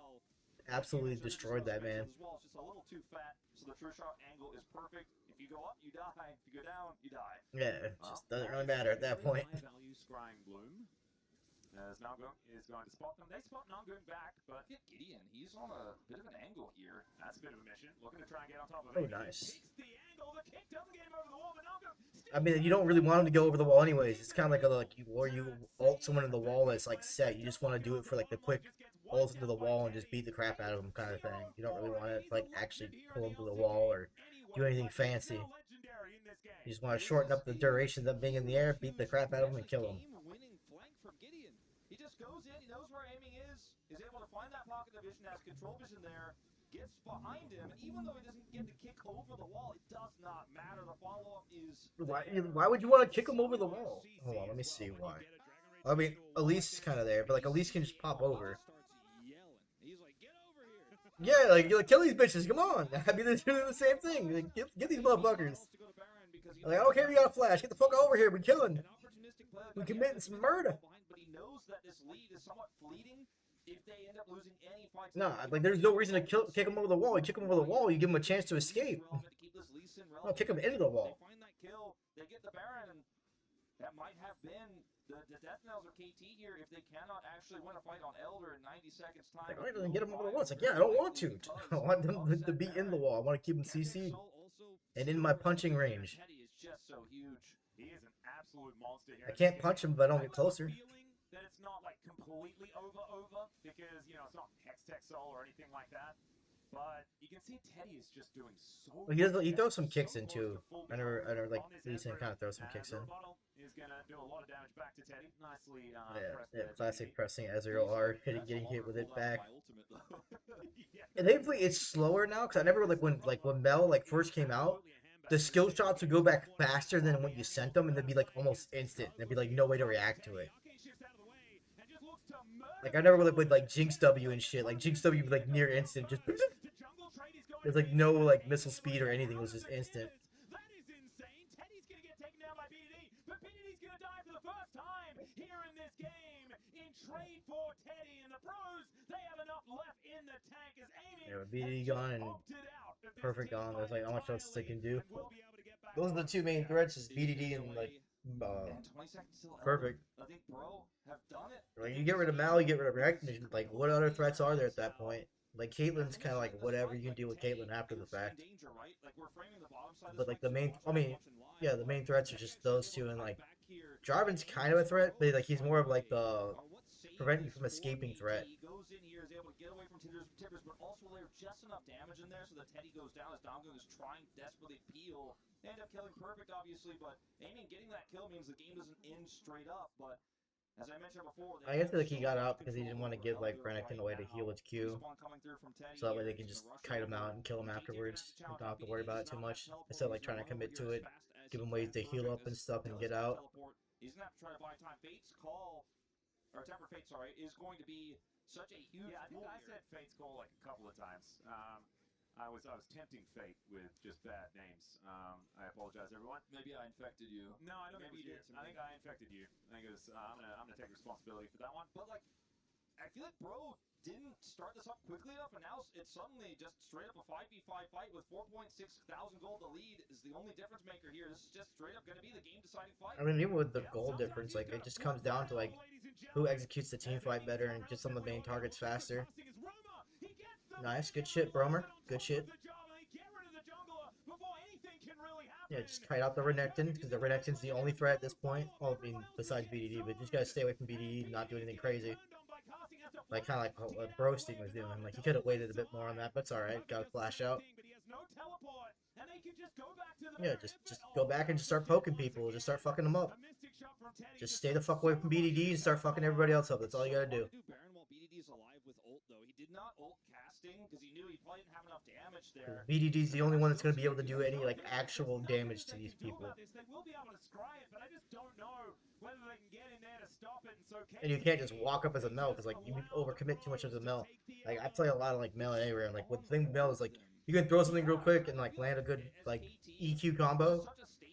absolutely destroyed that man. It's just a little too fat, so the true shot angle is perfect. If you go up, you die. If you go down, you die. Yeah, it just doesn't really matter at that point. High value scrying bloom. As Namgung is going to spot them. They spot Namgung back, but Gideon, he's on a bit of an angle here. that's a bit of a mission. Looking to try and get on top of it. Oh, nice. Takes the angle. The kick doesn't get him over the wall, but Namgung I mean, you don't really want him to go over the wall anyways. It's kind of like you ult someone in the wall that's like set. You just want to do it for like the quick ult into the wall and just beat the crap out of him kind of thing. You don't really want to like actually pull him to the wall or do anything fancy. You just want to shorten up the duration of them being in the air, beat the crap out of him, and kill him. Game-winning flank for Gideon. He just goes in, he knows where aiming is able to find that pocket of vision, has control vision there, gets behind him, and even though he doesn't get the kick over the wall, it does not matter. The follow-up is... Why would you want to kick him over the wall? Hold on, let me see why. I mean, Elise is kind of there, but like Elise can just pop over. Yeah, like kill these bitches. Come on. I mean, they're doing the same thing. Like, get these motherfuckers. Like, I don't care if you got a flash. Get the fuck over here. We're killing. We're committing some murder. But he knows that this lead is somewhat fleeting if they end up losing any fights. No, like there's no reason to kick him over the wall. You kick him over the wall, you give him a chance to escape. No, kick him into the wall. They find that kill. They get the Baron, and that might have been the death knells of KT here if they cannot actually win a fight on Elder in 90 seconds time. Like, I don't get him over the wall. It's like, yeah, I don't want to. I want them to be in the wall. I want to keep them CC'd and in my punching range. Teddy is just so huge. He is an absolute monster here. I can't punch him if I don't get closer. Feeling that it's not like completely over because you know it's not Hex Tech Soul or anything like that. But you can see Teddy is just doing so. Well, he throws some kicks in too. I never like Lee Sin kind of throws some kicks in. Is gonna do a lot of damage back to Teddy. Nicely. Yeah, classic pressing Ezreal hard, getting hit with it back. Yeah. And thankfully it's slower now because I never like when Mel like first came out, the skill shots would go back faster than when you sent them, and they'd be like almost instant. There'd be like no way to react to it. Like I never with like Jinx W and shit. Like Jinx W would be like near instant, just there's like no like missile speed or anything. It was just instant. That is insane. Teddy's gonna get taken down by BDD, but BDD's gonna die for the first time here in this game. In trade for Teddy and the pros, they have enough left in the tank as Amy. Yeah, with BDD gone and Perfect gone. There's like how much else they can do. Those are the two main threats: is BDD and like Perfect. I think Bro have done it. Like you get rid of Mal, you get rid of Recognition. Like what other threats are there at that point? Like Caitlyn's kind of like whatever you can deal with Caitlyn after the fact. But like the main, I mean, yeah, the main threats are just those two, and like Jarvan's kind of a threat, but like he's more of like the prevent you from escaping threat. He goes in here, is able to get away from Tibbers, but also layer just enough damage in there so that Teddy goes down as Domgung is trying desperately to peel. They end up killing Perfect, obviously, but aiming getting that kill means the game doesn't end straight up. But as I mentioned before, I guess like he got out because he didn't want to give like Renekton away to heal his Q, so that way they can just kite him out and kill him afterwards. You don't have to worry about it too much instead of like trying to commit to it, give him ways to heal up and stuff and get out. He's gonna have to try to buy time. Fate's call, or Temper Fate, sorry, is going to be such a huge. Yeah, I think I said Fate's call like a couple of times. I was tempting Fate with just bad names. I apologize, everyone. Maybe I infected you. No, I don't think you did. I think I infected you. I think it was, I'm gonna take responsibility for that one. But like, I feel like Bro didn't start this up quickly enough, and now it's suddenly just straight up a 5v5 fight with 4.6 thousand gold. The lead is the only difference maker here. This is just straight up gonna be the game deciding fight. I mean, even with the goal difference, like it just comes down to like who executes the team fight better and gets some of the main targets faster. He gets the Nice, good shit, Bromer. Good shit. Yeah, just kite out the Renekton, because the Renekton's the only threat at this point. Well, I mean, besides BDD, but you just gotta stay away from BDD, not do anything crazy. Like, kind of like what Brostein was doing. Like, he could have waited a bit more on that, but it's alright. Got a flash out. Yeah, just go back and just start poking people. Just start fucking them up. Just stay the fuck away from BDD and start fucking everybody else up. That's all you gotta do. Baron while BDD's alive with ult, though. He did not ult casting because he knew he probably didn't have enough damage there. BDD's the only one that's gonna be able to do any like actual damage to these people. They will be able to scry it, but I just don't know whether they can get in there to stop it. And you can't just walk up as a Mel because like you overcommit too much as a Mel. Like I play a lot of like Mel anyway, and like what the thing with Mel is like you can throw something real quick and like land a good like EQ combo,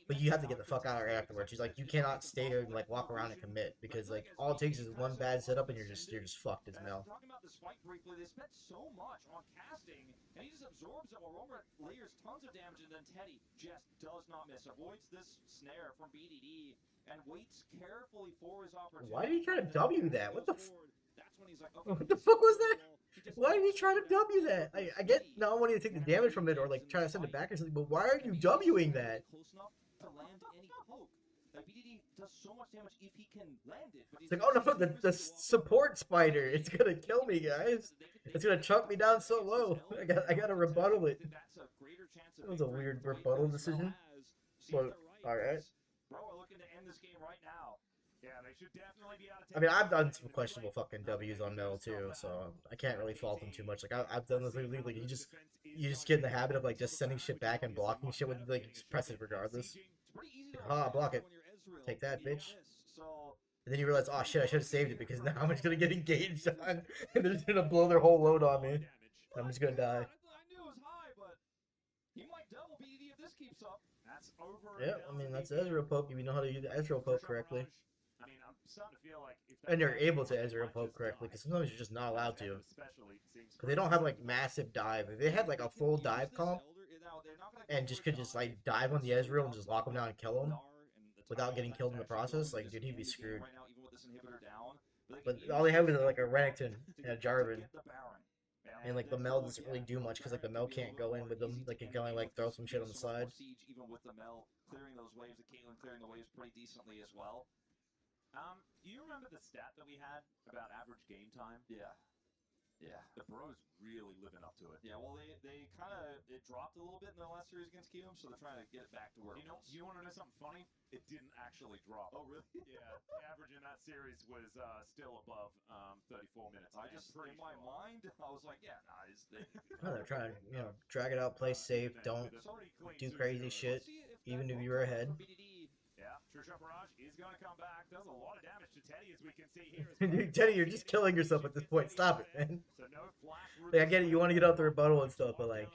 but you have to get the fuck out of there afterwards. She's like you cannot stay there and like walk around and commit because like all it takes is one bad setup and you're just fucked as Mel. Talking about this fight briefly, they spent so much on casting, and he just absorbs it while Romer layers tons of damage, and then Teddy just does not miss, avoids this snare from BDD, and waits carefully for his opportunity. Why did he try to W that? What the? That's when he's like, okay, What the fuck was that? Why did he try to W that? I get not wanting to take the damage from it or like try to send it back or something, but why are you Wing that? Close enough to land any poke. Like BDD does so much damage if he can land it. But It's like, oh no, the support spider, it's gonna kill me, guys. It's gonna chunk me down so low. I gotta rebuttal it. That was a weird rebuttal decision. But alright. Bro, we're looking to end this game right now. Yeah, they should definitely be able to I mean, I've done some questionable fucking W's on Metal too, so I can't really fault them too much. Like I've done this legally. You just get in the habit of like just sending shit back and blocking shit with like just press it regardless. Ah, block it. Take that, bitch. And then you realize, oh shit, I should have saved it because now I'm just gonna get engaged on, and they're just gonna blow their whole load on me. I'm just gonna die. I knew it was high, but he might double BDD if this keeps up. That's over. Yeah, I mean that's Ezreal poke if you know how to use the Ezreal poke correctly. I mean, I'm starting to feel like if And you're able to Ezreal poke correctly, because sometimes you're just not allowed to. Because they don't have like massive dive. If they had like a full dive comp, and just could just like dive on the Ezreal and just lock him down and kill him without getting killed in the process, like dude, he'd be screwed. But all they have is like a Renekton and a Jarvan, and like the Mel doesn't really do much because like the Mel can't go in with them. Like it can only like throw some shit on the side. Even with the Mel clearing those waves, the Caitlyn clearing the waves pretty decently as well. Do you remember the stat that we had about average game time? Yeah. Yeah. The Bros really living up to it. Yeah, well, they kind of, it dropped a little bit in the last series against Kium, so they're trying to get it back to where it was. You want to know something funny? It didn't actually drop. Oh, really? Yeah, the average in that series was still above 34 minutes. I just, in my mind, I was like, yeah, nah, No, they're trying to, drag it out, play safe, don't do crazy shit, even if you're ahead. Yeah, Trisha Barrage is going to come back. Does a lot of damage to Teddy, as we can see here. Dude, Teddy, you're just killing yourself at this point. Stop it, man. So no flash. Like, I get it, you want to get out the rebuttal and stuff, but like,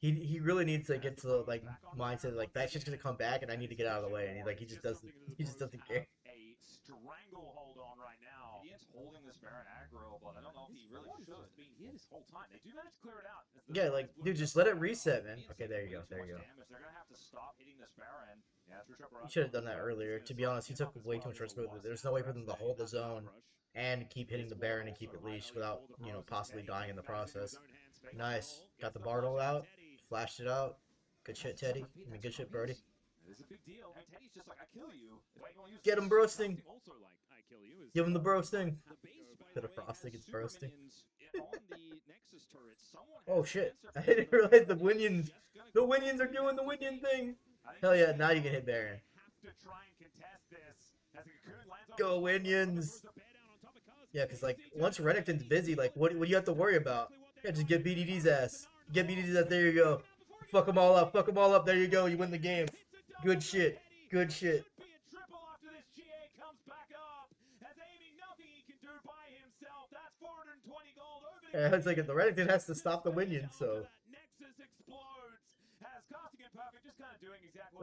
he really needs to get to the like mindset like that shit's gonna come back and I need to get out of the way. And he just doesn't care. A stranglehold on right now. He is holding this Baron aggro, but I don't know if he really should. Being hit this whole time. They do manage to clear it out. Yeah, like, dude, just let it reset, man. Okay, there you go. There you go. They're gonna have to stop hitting this Baron. He should have done that earlier. To be honest, he took way too much risk with it. There's no way for them to hold the zone and keep hitting the Baron and keep it leashed without, possibly dying in the process. Nice. Got the Bartle out. Flashed it out. Good shit, Teddy. I mean, good shit, Brody. It is a big deal. And Teddy's just like, I kill you. Get him, Brosting. Give him the Brosting. Bit of frosting, it's Brosting. Oh shit. I didn't realize the Winions are doing the Winion thing. Hell yeah, now you can hit Baron. Go Winions. Yeah, because like, once Renekton's busy, like, what do you have to worry about? Yeah, just get BDD's ass. Get BDD's ass, there you go. Fuck them all up, there you go, you win the game. Good shit, good shit. Yeah, it's like if the Renekton has to stop the Winion, so.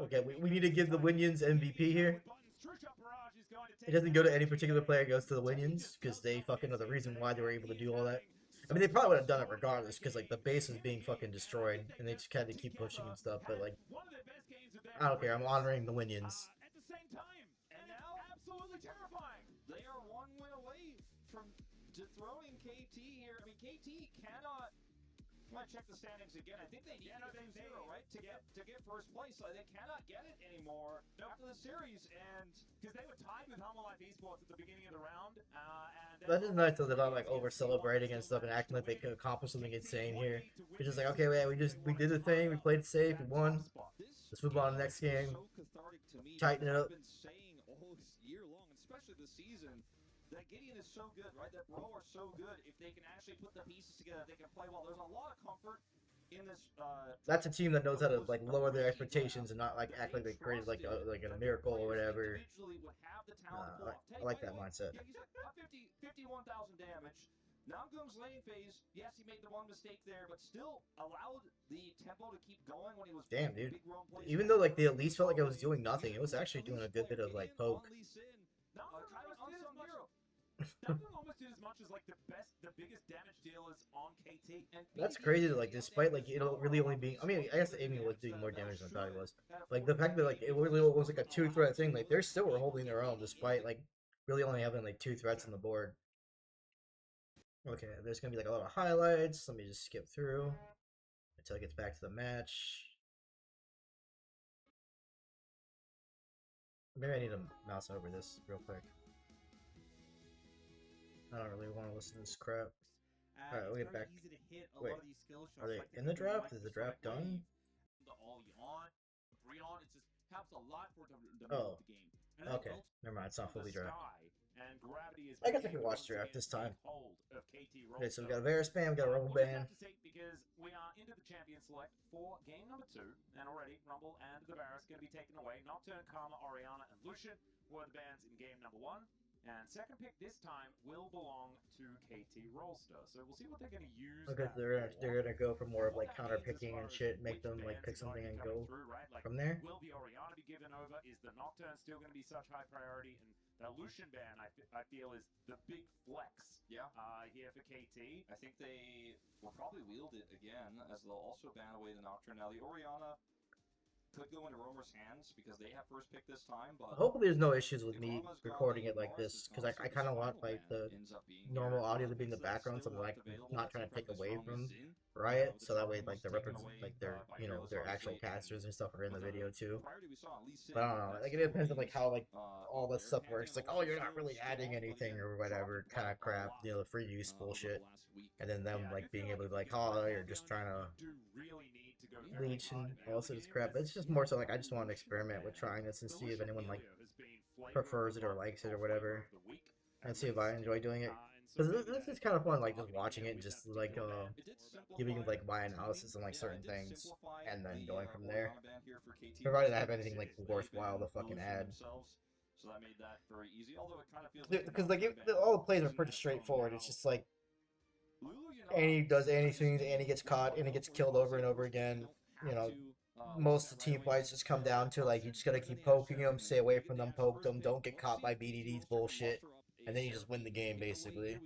Okay, we need to give the Winions MVP here. It doesn't go to any particular player, it goes to the Winions, because they fucking are the reason why they were able to do all that. I mean, they probably would have done it regardless, because, like, the base is being fucking destroyed, and they just had to keep pushing and stuff, but, like, I don't care, I'm honoring the Winions. At the same time, and now, absolutely terrifying. They are one win away from dethroning KT here. I mean, KT cannot I checked the standings again. I think they need to get 0, right? To get first place. So they cannot get it anymore after the series. And because they were tied with Humble Life Esports at the beginning of the round. That's just nice though about like over celebrating and stuff and acting like they could accomplish something insane here. It's just like, okay, man, we did the thing, we played it safe, we won. Let's move on to the next game. so cathartic to me. Tighten it up. I've been saying all year long, especially this season, that Gideon is so good, right? That Bro are so good. If they can actually put the pieces together, they can play well. There's a lot of comfort in this. That's a team that knows how to like lower their expectations and not like act like they created like a miracle or whatever. Individually would have the talent to pull off. I like that mindset. Yeah, he's at 51,000 damage. Namgung's lane phase, yes, he made the one mistake there, but still allowed the tempo to keep going when he was Damn, dude. big roam plays. Even though like the Elise felt like it was doing nothing, it was actually doing a good bit of like poke. Namgung almost did as much as like the biggest damage dealers on KT. That's crazy that like despite like it really only being, I mean, I guess Amy was doing more damage than I thought he was. Like the fact that like it really was like a 2-threat thing, like they still were holding their own despite like really only having like 2 threats on the board. Okay, there's gonna be like a lot of highlights. Let me just skip through until it gets back to the match. Maybe I need to mouse over this real quick. I don't really want to listen to this crap. Alright, we'll get back. Wait, are they in the draft? Is the draft done? Oh, okay. Never mind, it's not fully draft. I guess I can watch draft this time. Okay, so we got a Varus ban, we got a Rumble ban. Because we are into the champion select for game number 2, and already Rumble and the Varus going to be taken away. Nocturne, Karma, Orianna, and Lucian were the bans in game number 1. And second pick this time will belong to KT Rollster. So we'll see what they're going to use. Okay, they're gonna go for more of like counter picking and shit, make them like pick something and go from there. Will the Orianna be given over? Is the Nocturne still going to be such high priority? And the Lucian ban, I feel, is the big flex. Yeah. Here for KT. I think they will probably wield it again, as they'll also ban away the Nocturne. Now the Orianna could go into Roamer's hands because they have first pick this time, but Hopefully there's no issues with me recording it like this, because I kind of want like the normal audio to be in the background, so I'm like not trying to take away from Riot, so that way like the like their their actual casters and stuff are in the video too. But I don't know, like it depends on like how like all this stuff works. Like, oh, you're not really adding anything or whatever kind of crap, the free use bullshit, and then them like being able to be like, oh, you're just trying to leech and all this crap. It's just more so like I just want to experiment with trying this and see if anyone like prefers it or likes it or whatever, and see if I enjoy doing it. Because this is kind of fun, like just watching it, and just like giving like my analysis on like certain things, and then going from there. Provided I have anything like worthwhile to fucking add. So that made that very easy. Although it kind of feels Because like all the plays are pretty straightforward. It's just like Annie does anything, Annie gets caught, Annie gets killed over and over again. You know, most of the team fights just come down to like you just gotta keep poking them, stay away from them, poke them, don't get caught by BDD's bullshit, and then you just win the game basically.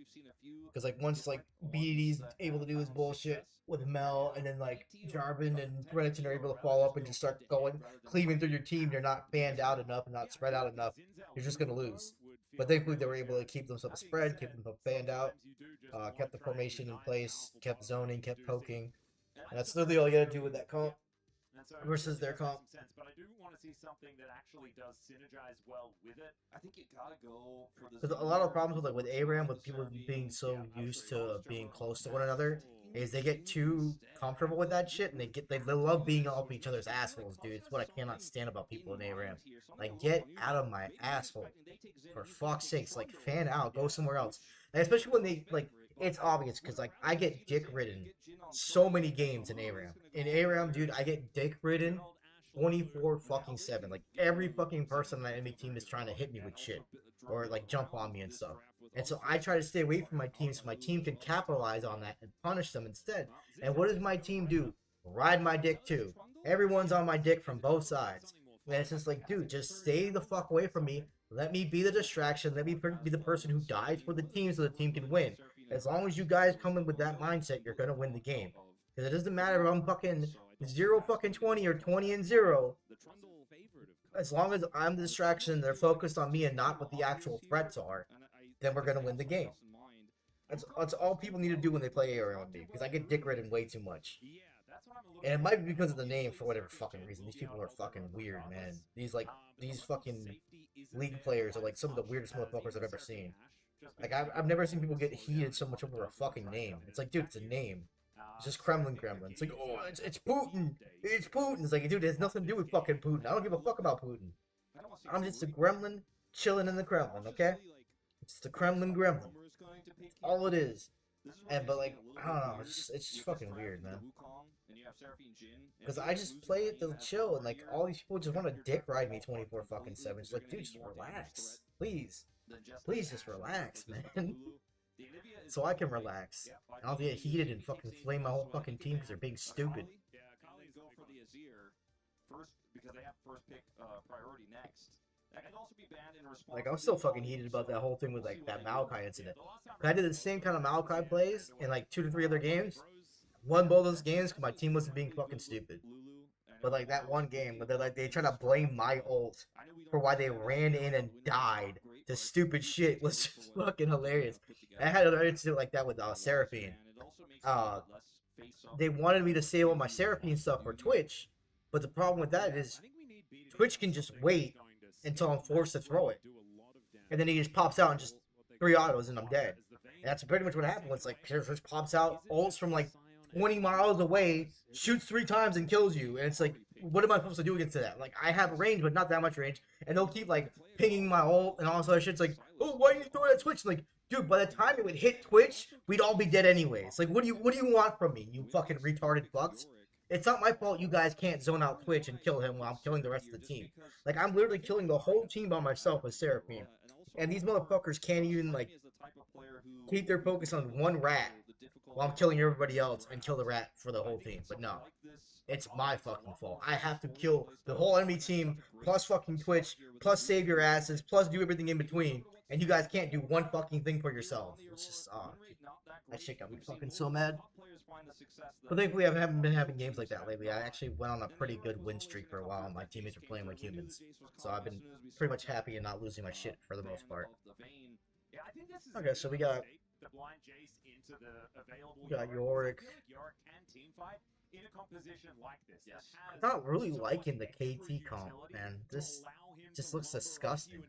Because like once like BDD's able to do his bullshit with Mel, and then like Jarvan and Renekton are able to follow up and just start going cleaving through your team, you're not fanned out enough and not spread out enough, you're just gonna lose. But thankfully they were able to keep themselves spread, keep them fanned out, kept the formation in place, kept zoning, kept poking. And that's literally all you gotta do with that comp versus their comp. But I do want to see something that actually does synergize well with it. I think you gotta go for this. Because a lot of problems with ARAM, with people being so used to being close to one another, is they get too comfortable with that shit, and they love being up each other's assholes, dude. It's what I cannot stand about people in ARAM. Like, get out of my asshole. For fuck's sakes, like, fan out, go somewhere else. And especially when they, like, it's obvious, because, like, I get dick ridden so many games in ARAM. In ARAM, dude, I get dick ridden 24-7. Like, every fucking person on my enemy team is trying to hit me with shit. Or, like, jump on me and stuff. And so I try to stay away from my team so my team can capitalize on that and punish them instead. And what does my team do? Ride my dick too. Everyone's on my dick from both sides. And it's just like, dude, just stay the fuck away from me. Let me be the distraction. Let me be the person who dies for the team so the team can win. As long as you guys come in with that mindset, you're going to win the game. Because it doesn't matter if I'm fucking 0-20 or 20-0. As long as I'm the distraction, they're focused on me and not what the actual threats are, then we're going to win the game. That's all people need to do when they play AR on me because I get dick ridden way too much. Yeah, that's what I'm a little And it bit might be worried because of about. the name for Obviously, whatever Surface fucking Gen reason. will These be people able are to hold their fucking own weird, man. regardless. These But the level of fucking safety isn't league there players are quite like as some of the much weirdest as motherfuckers even I've ever Seraphine seen. Ash, just Like because I've, you've I've got never that seen little people bit of get slowdown heated and so a much lot of over a tokens fucking right name. coming It's in like, to dude, attack it's a you. name. It's just So Kremlin if the Kremlin. It's like, key is oh, starting it's to feel Putin. days, It's Putin. It's like, dude, it has nothing to do with fucking Putin. I don't give a fuck about Putin. I don't want to see I'm too just a worried. gremlin chilling in the Kremlin, okay? It's the Kremlin Gremlin. Armor is going to pick here. All it is. This is where And it but gets like, getting a little I don't bit know, weird it's just with this fucking draft weird, and the man. Wukong, and you have Seraphine Jin. And Because if I you just lose play your it to lane as chill, and armor like here, all these people just you're want to gonna have dick your ride me draft all 24 fucked fucking completely 7. It's because you're like, gonna dude, be just more damage relax, threat please, than just the please, just Ashe right now relax, for this man, Lulu. The Anivia is so I going can to play. relax. Yep, I don't think get he heated and takes fucking aim flame my first, whole so I fucking think he team because they're can. being stupid. Kali, Yeah, and then Kali's go the for big the one. Azir first because they have first pick priority next. That could also be banned in response Like I'm to the still fucking Kali, heated about so that whole thing with we'll see like what that they do. Maokai Yeah, incident. the last time 'Cause I did Bros the lost same to kind of Apex, Maokai he had turned plays in away. like 2 to 3 other But games. Bros, Won both those That's games because my actually team wasn't being incredibly fucking good with stupid. Lulu. And I But know like that Lulu one was game, picking but they're like up they in try to this blame draft, my but ult I know we for don't why get they the ran in and win rates are died. not great, The but stupid he is shit paying was great for just what fucking the team hilarious. have put I together. had another incident like that with Well, Seraphine. and it also makes it a little Uh, bit less face-up they wanted me to that save all you my Seraphine want to stuff do for here. Twitch, but the problem with that yeah, is I think we need BDD Twitch on can just something wait that's going to until I'm scale forced to massively throw it, and do a lot of damage. and then he just pops out and just What they're 3 going to autos and I'm want dead. as the And Vayne that's pretty much what is happened. taken It's like away. just pops out, Is it ults just from the like Scion 20 and miles away, Bros? Is shoots it 3 times and kills you. And it's like, what am I supposed to do against that? Like, I have range, but not that much range. And they'll keep like pinging my ult and all this other shit. It's like, oh, why didn't you throw it at Twitch? Like, dude, by the time it would hit Twitch, we'd all be dead anyways. Like, what do you want from me, you fucking retarded fucks? It's not my fault you guys can't zone out Twitch and kill him while I'm killing the rest of the team. Like, I'm literally killing the whole team by myself with Seraphine. And these motherfuckers can't even, like, keep their focus on one rat while I'm killing everybody else and kill the rat for the whole team. But no, it's my fucking fault. I have to kill the whole enemy team, plus fucking Twitch, plus save your asses, plus do everything in between. And you guys can't do one fucking thing for yourself. It's just, that shit got me fucking so mad. But thankfully, I haven't been having games like that lately. I actually went on a pretty good win streak for a while, and my teammates were playing like humans. So I've been pretty much happy and not losing my shit for the most part. Yeah, I think this is Okay, so we got the blind Jace into the available. We got Yorick. 'Cause Yorick. I feel like Yorick can team fight in a composition like this. Yes. I'm not really liking the KT comp, man. This just looks disgusting.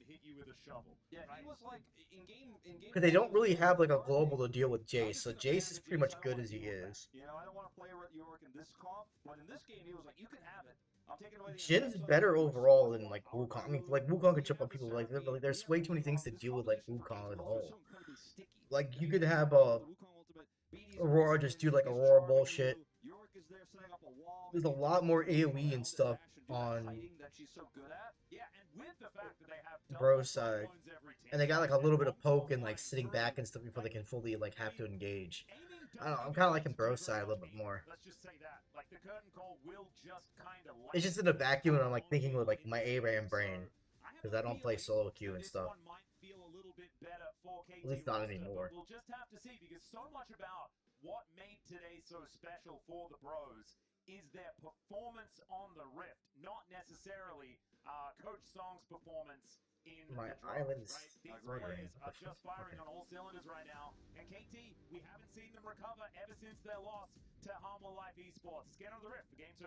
Yeah, he was like in game. Because they don't really have like a global to deal with Jace, so Jace is pretty much good as he is. You know, I don't want to play Yorick in this comp, but in this game he was like, you can have it. I'm taking away the Jin's better overall than like Wukong. I mean, like Wukong can jump on people. Like there's way too many things to deal with like Wukong as a whole. Like you could have Aurora just do like Aurora bullshit. There's a lot more AoE and stuff on Bro's side, and they got like a little bit of poke and like sitting back and stuff before they can fully like have to engage. I don't know. I'm kind of liking Bro's side a little bit more. Let's just say that. Like the curtain call will just kind of. It's just in a vacuum, and I'm like thinking with like my ARAM brain, because I don't play solo queue and stuff. At least not anymore. We'll just have to see, because so much about what made today so special for the Bros is their performance on the Rift, not necessarily Coach Song's performance in My the draft, island's right? These triggering. players are just firing on all cylinders right now. And KT, we haven't seen them recover ever since their loss to Harmon Life Esports. Let's get on the Rift for Game 2.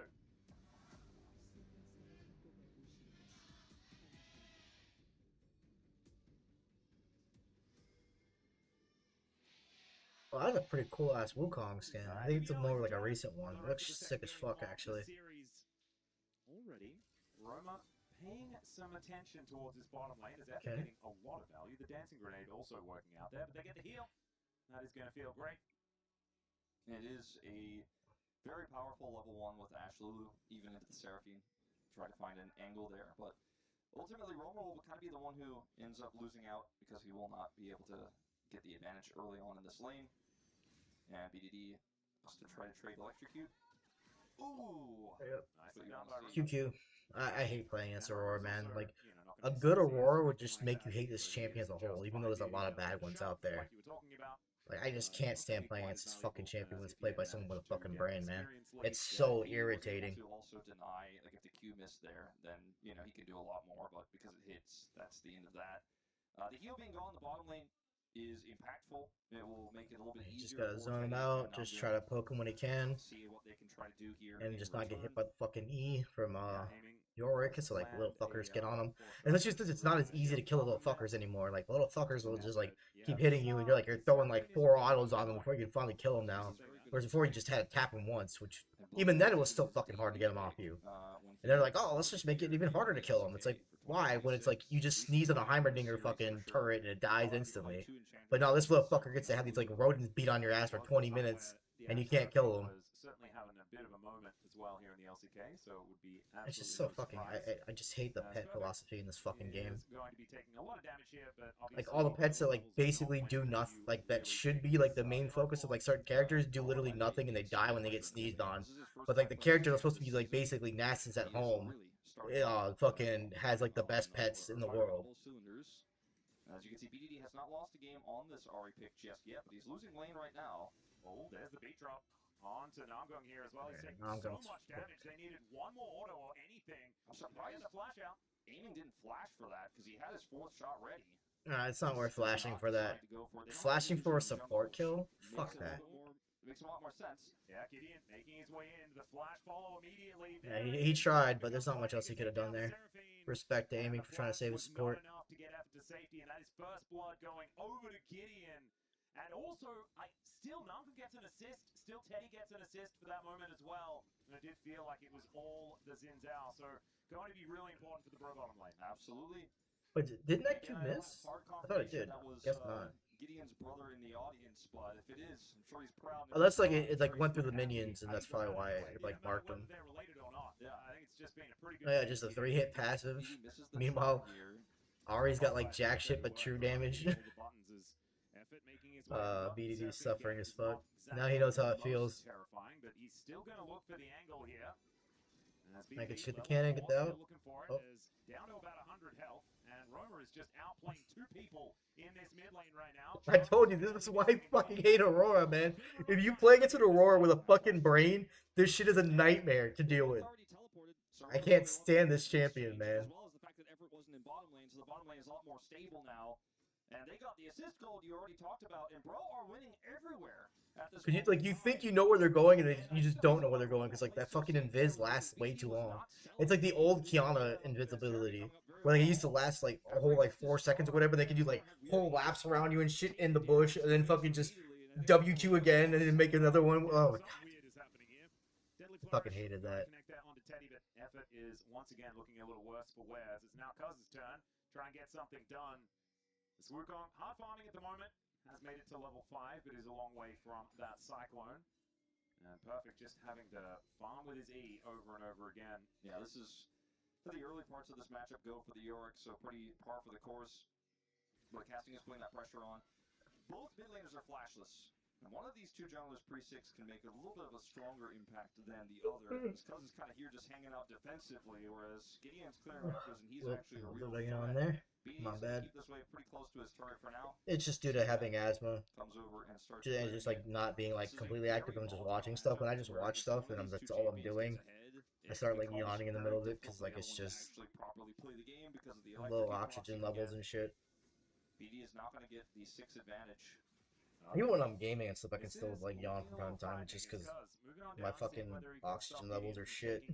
Well, that's a pretty cool ass Wukong skin. I think it's more like a recent one. It looks sick as fuck, actually. Already, Roma paying some attention towards this bottom lane, as they're Okay. getting a lot of value. The dancing grenade also working out there, but they get the heal. That is going to feel great. It is a very powerful level 1 with Ashe Lulu, even into the Seraphine. Try to find an angle there, but ultimately Roma will kind of be the one who ends up losing out because he will not be able to get the advantage early on in this lane. And BDD has to try to trade Electrocute. Ooh! Yep. Nice But you done wanna by see- QQ. I hate playing against Aurora, man. Also, Like, you know, not a gonna be good sexy, Aurora so would just something make like you that hate this is champion as a whole, even though there's a lot of bad ones out there. like you were talking about. Like, I just can't stand playing against this fucking champion when it's played by someone with a fucking brain, man. It's Experience so If he was able irritating. to also deny, like if the Q missed there, then you know he can do a lot more. But because it hits, that's the end of that. The heal being gone, the bottom lane is impactful. It will make it a little bit You just easier gotta for zone him Teddy out, and just Namjoon. try to poke him when he can, See what they can try to do here and in just not get return. hit by the fucking E from Aiming Yorick, to so like land little fuckers a get on him. well for And that's first. just because it's not as easy to kill the little fuckers anymore. Like the little fuckers will just like But yeah, keep hitting you, and you're throwing like Seraphine is 4 autos on them before you can finally kill them now. Whereas before you just had to tap him once, which even then it was still fucking hard to get him off you. And they're like, oh, let's just make it even harder to kill him. It's like, why? When it's like you just sneeze on a Heimerdinger fucking turret and it dies instantly. But no, this little fucker gets to have these like rodents beat on your ass for 20 minutes, and you can't kill him. Certainly having a bit of a moment as well here in the LCK, so it would be It's just absolutely so no fucking. surprise. I just hate the pet philosophy in this fucking game. Is going to be taking a lot of damage here, but Like obviously all the pets that like levels basically not do when nothing, you like that really should think be like it's the main right focus of like certain characters do literally nothing and they die when they get sneezed on. But like the character that's supposed to be like basically Nassus at home, fucking has like the best pets in the world. As you can see, BDD has not lost a game on this Ari pick just yet, but he's losing lane right now. Oh, there's the beat drop on to Namgung here as well. He's taking Namgung's so much damage. They needed one more auto or anything. I'm surprised the flash out. Aiming didn't flash for that because he had his 4th shot ready. It's not worth flashing for that. Flashing for a support kill? Fuck that. It makes a lot more sense. Yeah, Gideon making his way in. The flash follow immediately. Yeah, he tried, but there's not much else he could have done there. Respect to aiming for trying to save his support. Not enough to get effort to safety, and that is first blood going over to Gideon. And also, still Namjoon gets an assist. Still Teddy gets an assist for that moment as well. And it did feel like it was all the Xin Zhao. So going to be really important for the bro bottom lane. Absolutely. But didn't that Q miss? I thought it did. Guess not. Gideon's brother in the audience, but if it is, I'm sure he's proud. Oh, that's like it like went through the minions, and that's probably why it like marked him. They're related or not. Yeah, I think it's just been a pretty good. Oh yeah, just a 3-hit passive. Meanwhile, Ari's got like jack shit but true damage. BDD's suffering as fuck. Now he knows how it feels. Terrifying, but he's still gonna look for the angle here. I can shoot the cannon, get out. Oh. Down to about 100 health, and Romer is just outplaying 2 people in this mid lane right now. I told you, this is why I fucking hate Aurora, man. If you play against an Aurora with a fucking brain, this shit is a nightmare to deal with. I can't stand this champion, man. As well as the fact that Everett wasn't in bottom lane, so the bottom lane is a lot more stable now. And they got the assist gold you already talked about, and Bro are winning everywhere at this Cause you think you know where they're going, and you just don't know where they're going, because like that fucking invis lasts way too long. It's like the old Kiana invisibility, where like, it used to last like a whole like 4 seconds or whatever. They could do like whole laps around you and shit in the bush, and then fucking just WQ again, and then make another one. Oh my god, I fucking hated that. Effort is once again looking a little worse for wear. It's now Cuz's turn. Try and get something done. This Wukong, hard farming at the moment, has made it to level 5, but is a long way from that Cyclone. And Perfect just having to farm with his E over and over again. Yeah, this is for the early parts of this matchup go for the Yorick, so pretty par for the course. But casting is putting that pressure on. Both mid laners are flashless. And one of these 2 junglers pre-6 can make a little bit of a stronger impact than the other. His cousin's kind of here just hanging out defensively, whereas Gideon's clearing records, and he's actually a real threat. On there. My bad. Keep this way pretty close to his turret for now. It's just due to having asthma. Comes over and starts Just like not being like completely active. I'm just watching stuff. When I just watch stuff, and that's all I'm doing. I start like yawning in the middle of it because like it's just low oxygen levels and shit. BD is not going to get the 6 advantage. Even when I'm gaming and stuff, I can still like yawn from time to time just because my fucking oxygen levels are shit.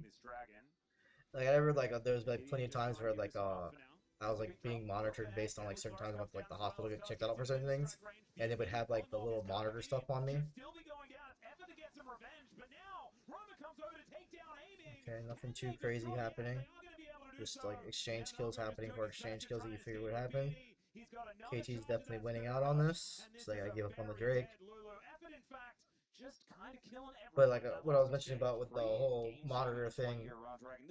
Like I ever like there's like plenty of times where like I was like being monitored based on like certain times I went to like the hospital to get checked out for certain things, and they would have like the little monitor stuff on me. Okay, nothing too crazy happening. Just like exchange kills happening for exchange kills that you figure would happen. KT's definitely winning out on this, so I gotta give up on the Drake. But like what I was mentioning about with the whole monitor thing,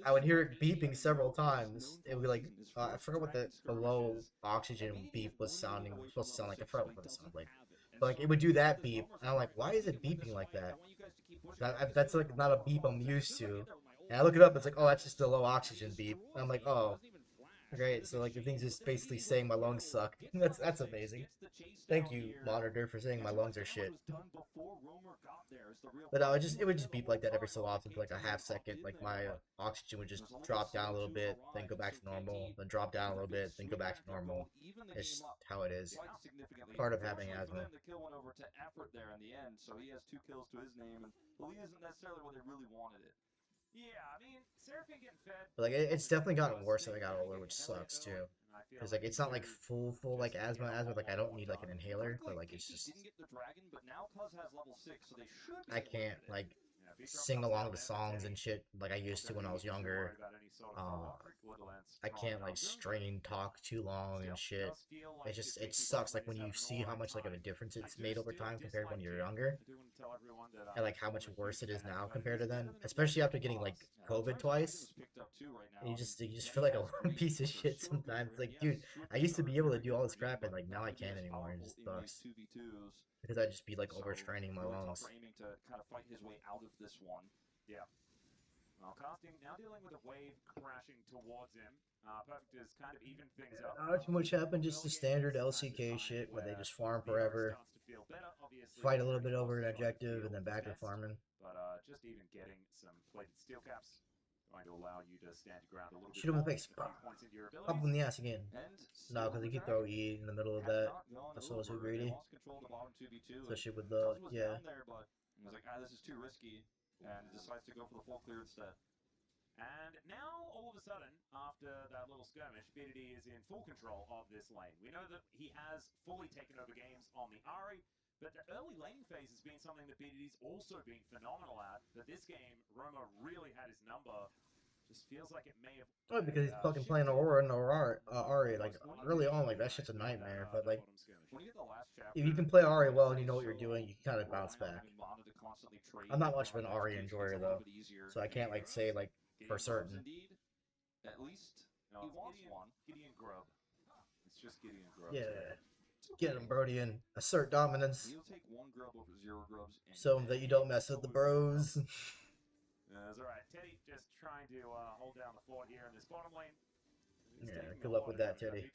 I would hear it beeping several times. It would be like, I forgot what the low oxygen beep was sounding, supposed to sound like. I forgot what it sounded like. But like it would do that beep, and I'm like, why is it beeping like that? That's like not a beep I'm used to. And I look it up, it's like, oh, that's just a low oxygen beep. And I'm like, oh. Great. So like the thing's just basically saying my lungs suck. That's amazing. Thank you, monitor, for saying my lungs are shit. But no, it would just beep like that every so often for like a half second. Like my oxygen would just drop down a little bit, then go back to normal, then drop down a little bit, then go back to normal. It's just how it is. Part of having asthma. The kill went over to effort there in the end, so he has 2 kills to his name, and the lead isn't necessarily what they really wanted it. Yeah, I mean, Seraphine getting fed. But like it's definitely gotten worse as I got older, which sucks too. Because like it's not like full like asthma. Like I don't need like an inhaler, but like it's just didn't get the dragon, but now Cuz has level 6, so they should be I can't like sing along the songs and shit like I used to when I was younger. I can't like strain talk too long and shit. It sucks like when you see how much like of a difference it's made over time compared to when you're younger, and like how much worse it is now compared to then, especially after getting like COVID twice. And you just feel like a piece of shit sometimes. Like, dude, I used to be able to do all this crap, and like now I can't anymore. It just sucks because I just be like overstraining my lungs. Aiming to kind of fight his way out of this one. Yeah. Well, Casting now dealing with a wave crashing towards him. Perfect is kind of even things up. Not too much happened, just the standard LCK shit where they just farm forever, fight a little bit over an objective, and then back to farming. But just even getting some plated steel caps going to allow you to stand your ground a little bit. Shoot him in the face. Points into your Up him in the ass again. And No, because he can throw E in the middle of that. That's so greedy. Especially with the yeah. There, but he was like, this is too risky, and decides to go for the full clear instead. And now, all of a sudden, after that little skirmish, BDD is in full control of this lane. We know that he has fully taken over games on the Ahri, but the early laning phase has been something that BDD's also been phenomenal at. But this game, Roma really had his number. Just feels like it may have... Oh, because he's fucking playing Aurora and Ahri, like, early on, like, that shit's a nightmare, but, like, if you can play Ahri well and you know what you're doing, you can kind of bounce back. I'm not much of an Ahri enjoyer, though, so I can't, like, say, like, for certain. At least he wants one. Gideon Grub. It's just Gideon Grub. Yeah. Get him, Brodian. Assert dominance. He'll take 1 grub over 0 grubs. So that you don't mess with the bros. That's alright. Teddy just trying to hold down the fort here in this bottom lane. Yeah, good luck with that, Teddy.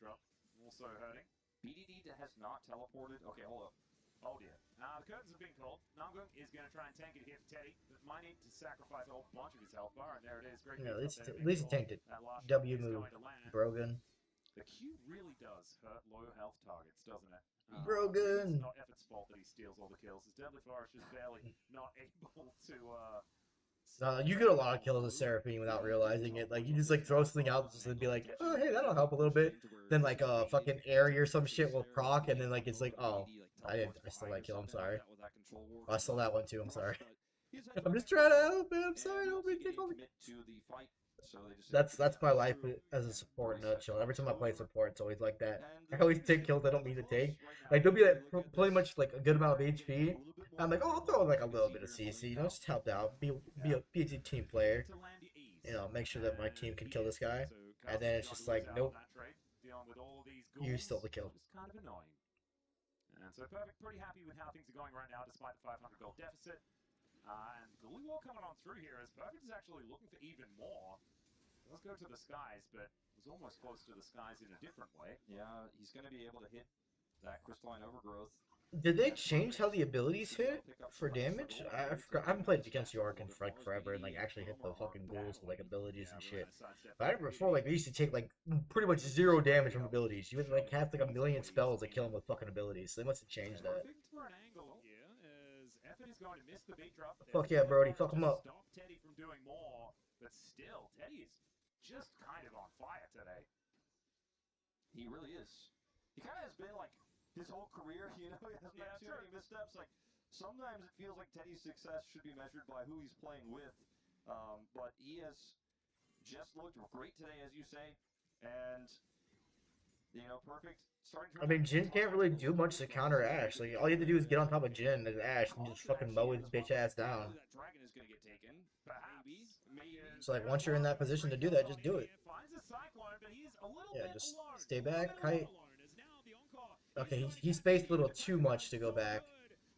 Also hurting. BDD has not teleported. Okay, hold up. Oh dear. The curtains have been called. Namgung is going to try and tank it here for Teddy, but might need to sacrifice a whole bunch of his health bar, and there it is. Great. Yeah, at least he tanked it. W move. Brogan. The Q really does hurt low health targets, doesn't it? Brogan. It's not Effort's fault that he steals all the kills. It's Deadly Forest just barely not able to... you get a lot of kills with Seraphine without realizing it. Like, you just, like, throw something out just to be like, oh, hey, that'll help a little bit. Then, like, fucking Airy or some shit will proc, and then, like, it's like, oh, I stole that kill, I'm sorry. Oh, I stole that one, too, I'm sorry. I'm just trying to help him, I'm sorry, help me take all the... That's my life as a support in a nutshell. Every time I play support, it's always like that. I always take kills I don't mean to take. Like, there'll be, like, pretty much, like, a good amount of HP. I'm like, oh, I'll throw, like, a little bit of CC, you know, just help out. Be a team player. You know, make sure that my team can kill this guy. And then it's just like, nope. You stole the kill. Kind of annoying. And so Perfect pretty happy with how things are going right now, despite the 500 gold deficit. And Gully War coming on through here as Perfect is actually looking for even more. Let's go to the skies, but was almost close to the skies in a different way. Yeah, he's going to be able to hit that crystalline overgrowth. Did they change how the abilities hit for damage? I forgot. I haven't played against York in like forever and like actually hit the fucking ghouls with like abilities and shit. But I remember before, like, they used to take like pretty much 0 damage from abilities. You would like have like a million spells to kill them with fucking abilities. So they must have changed that. Fuck yeah, Brody. Fuck him up. Stop Teddy from doing more, but still, Teddy is just kind of on fire today. He really is. He kind of has been like his whole career, you know, he hasn't had too many missteps. Like, sometimes it feels like Teddy's success should be measured by who he's playing with. But he has just looked great today, as you say. And, you know, Perfect. I mean, Jin can't really do much to counter Ashe. Like, all you have to do is get on top of Jin as Ashe and just fucking mow his bitch ass down. So, like, once you're in that position to do that, just do it. Yeah, just stay back, kite. Okay, he spaced a little too much to go back.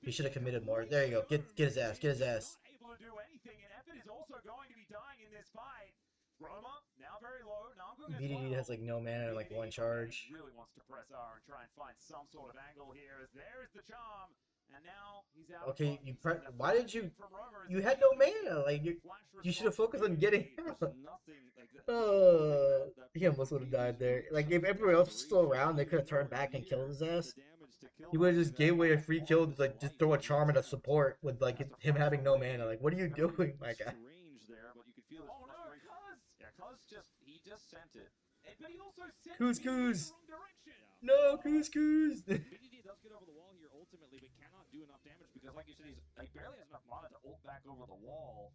He should have committed more. There you go. Get his ass. Get his ass. Able to do anything, and Effort is also going to be dying in this fight. Roma, now very low. Namgung as BDD well. has like no mana and like BDD one charge. really wants to press R and try and find some sort of angle here. As there's the charm, and now he's out. Okay, of why did you? from Roma as You the had no BDD mana. Like flash you should have response focused from on getting BDD. out. Nothing like that. He almost would have died there. Like if everyone else was still around, they could have turned back and killed his ass. He would have just gave away a free kill to like just throw a charm at a support with like him having no mana. Like what are you doing, my guy? Strange there, but you could feel his Oh no, frustration. Cuz! Yeah, Cuz he just sent it. But he also sent Coos, BDD in coos. the wrong direction. No, coos. BDD does get over the wall here ultimately, but cannot do enough damage because, like you said, he barely has enough mana to ult back over the wall.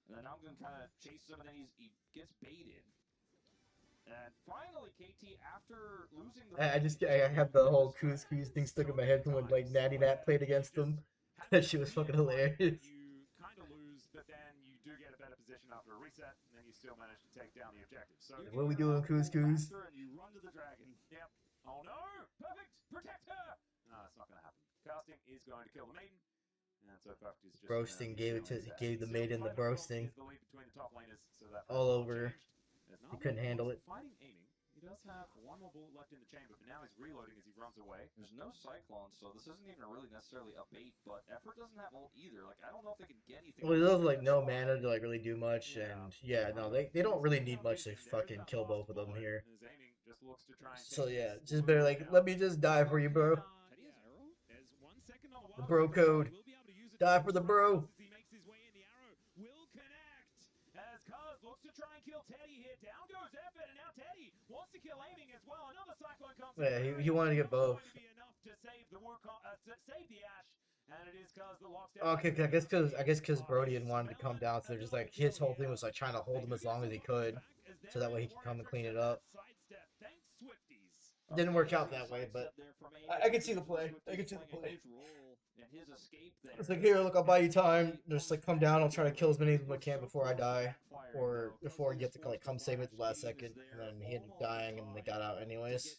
And then Namgun kind of chases him, and then he gets baited. And finally, KT, after losing the... I have the whole coos thing stuck in my head from when like Natty Nat played against him. That shit was fucking hilarious. You kind of lose, but then you do get a better position after a reset, and then you still manage to take down the objective. So What are we doing, coos? And you run to the dragon. Yep. Oh no! Perfect! Protect her! No, that's not going to happen. Casting is going to kill the maiden. And so Perfect is just Broasting gave the maiden the broasting. Is the lead between the top laners, so that All has over. changed. As He Nambu couldn't handle is it. Fighting aiming. He does have one more bullet left in the chamber, but now he's reloading as he runs away. There's no Cyclone, so this isn't even really necessarily a bait, but Effort doesn't have ult either. Like, I don't know if they can get anything. Well, he does like no mana to like really do much, and yeah, no, they don't really need much to fucking kill both of them here. His aiming just looks to try and So take yeah, this just bullet better like out. let me just die for you, bro. Teddy has arrow. There's 1 second on The wild bro card. code. Will be able to use it Die to for the strike bro. Cuz as he makes his way in. The arrow will connect. As Cuz looks to try and kill Teddy here. Down goes Effort, and now Teddy wants to kill aiming as well. Another cyclone comes in. Yeah, he wanted to get Not both. going to be enough to save the to save the Ash. And it is Cuz that locks down. Okay, I guess because Brody didn't want him to come down, so they're just like his whole thing was like trying to hold him as long as he could, so that way he could come and clean it up. Sidestep. Thanks, Swifties. Didn't work out that way, but I can see the play. I can see the play. It's like, here, look, I'll buy you time. Just like come down, I'll try to kill as many of them as I can before I die, or before you have to like come save it at the last second. And then he ended up dying, and they got out anyways.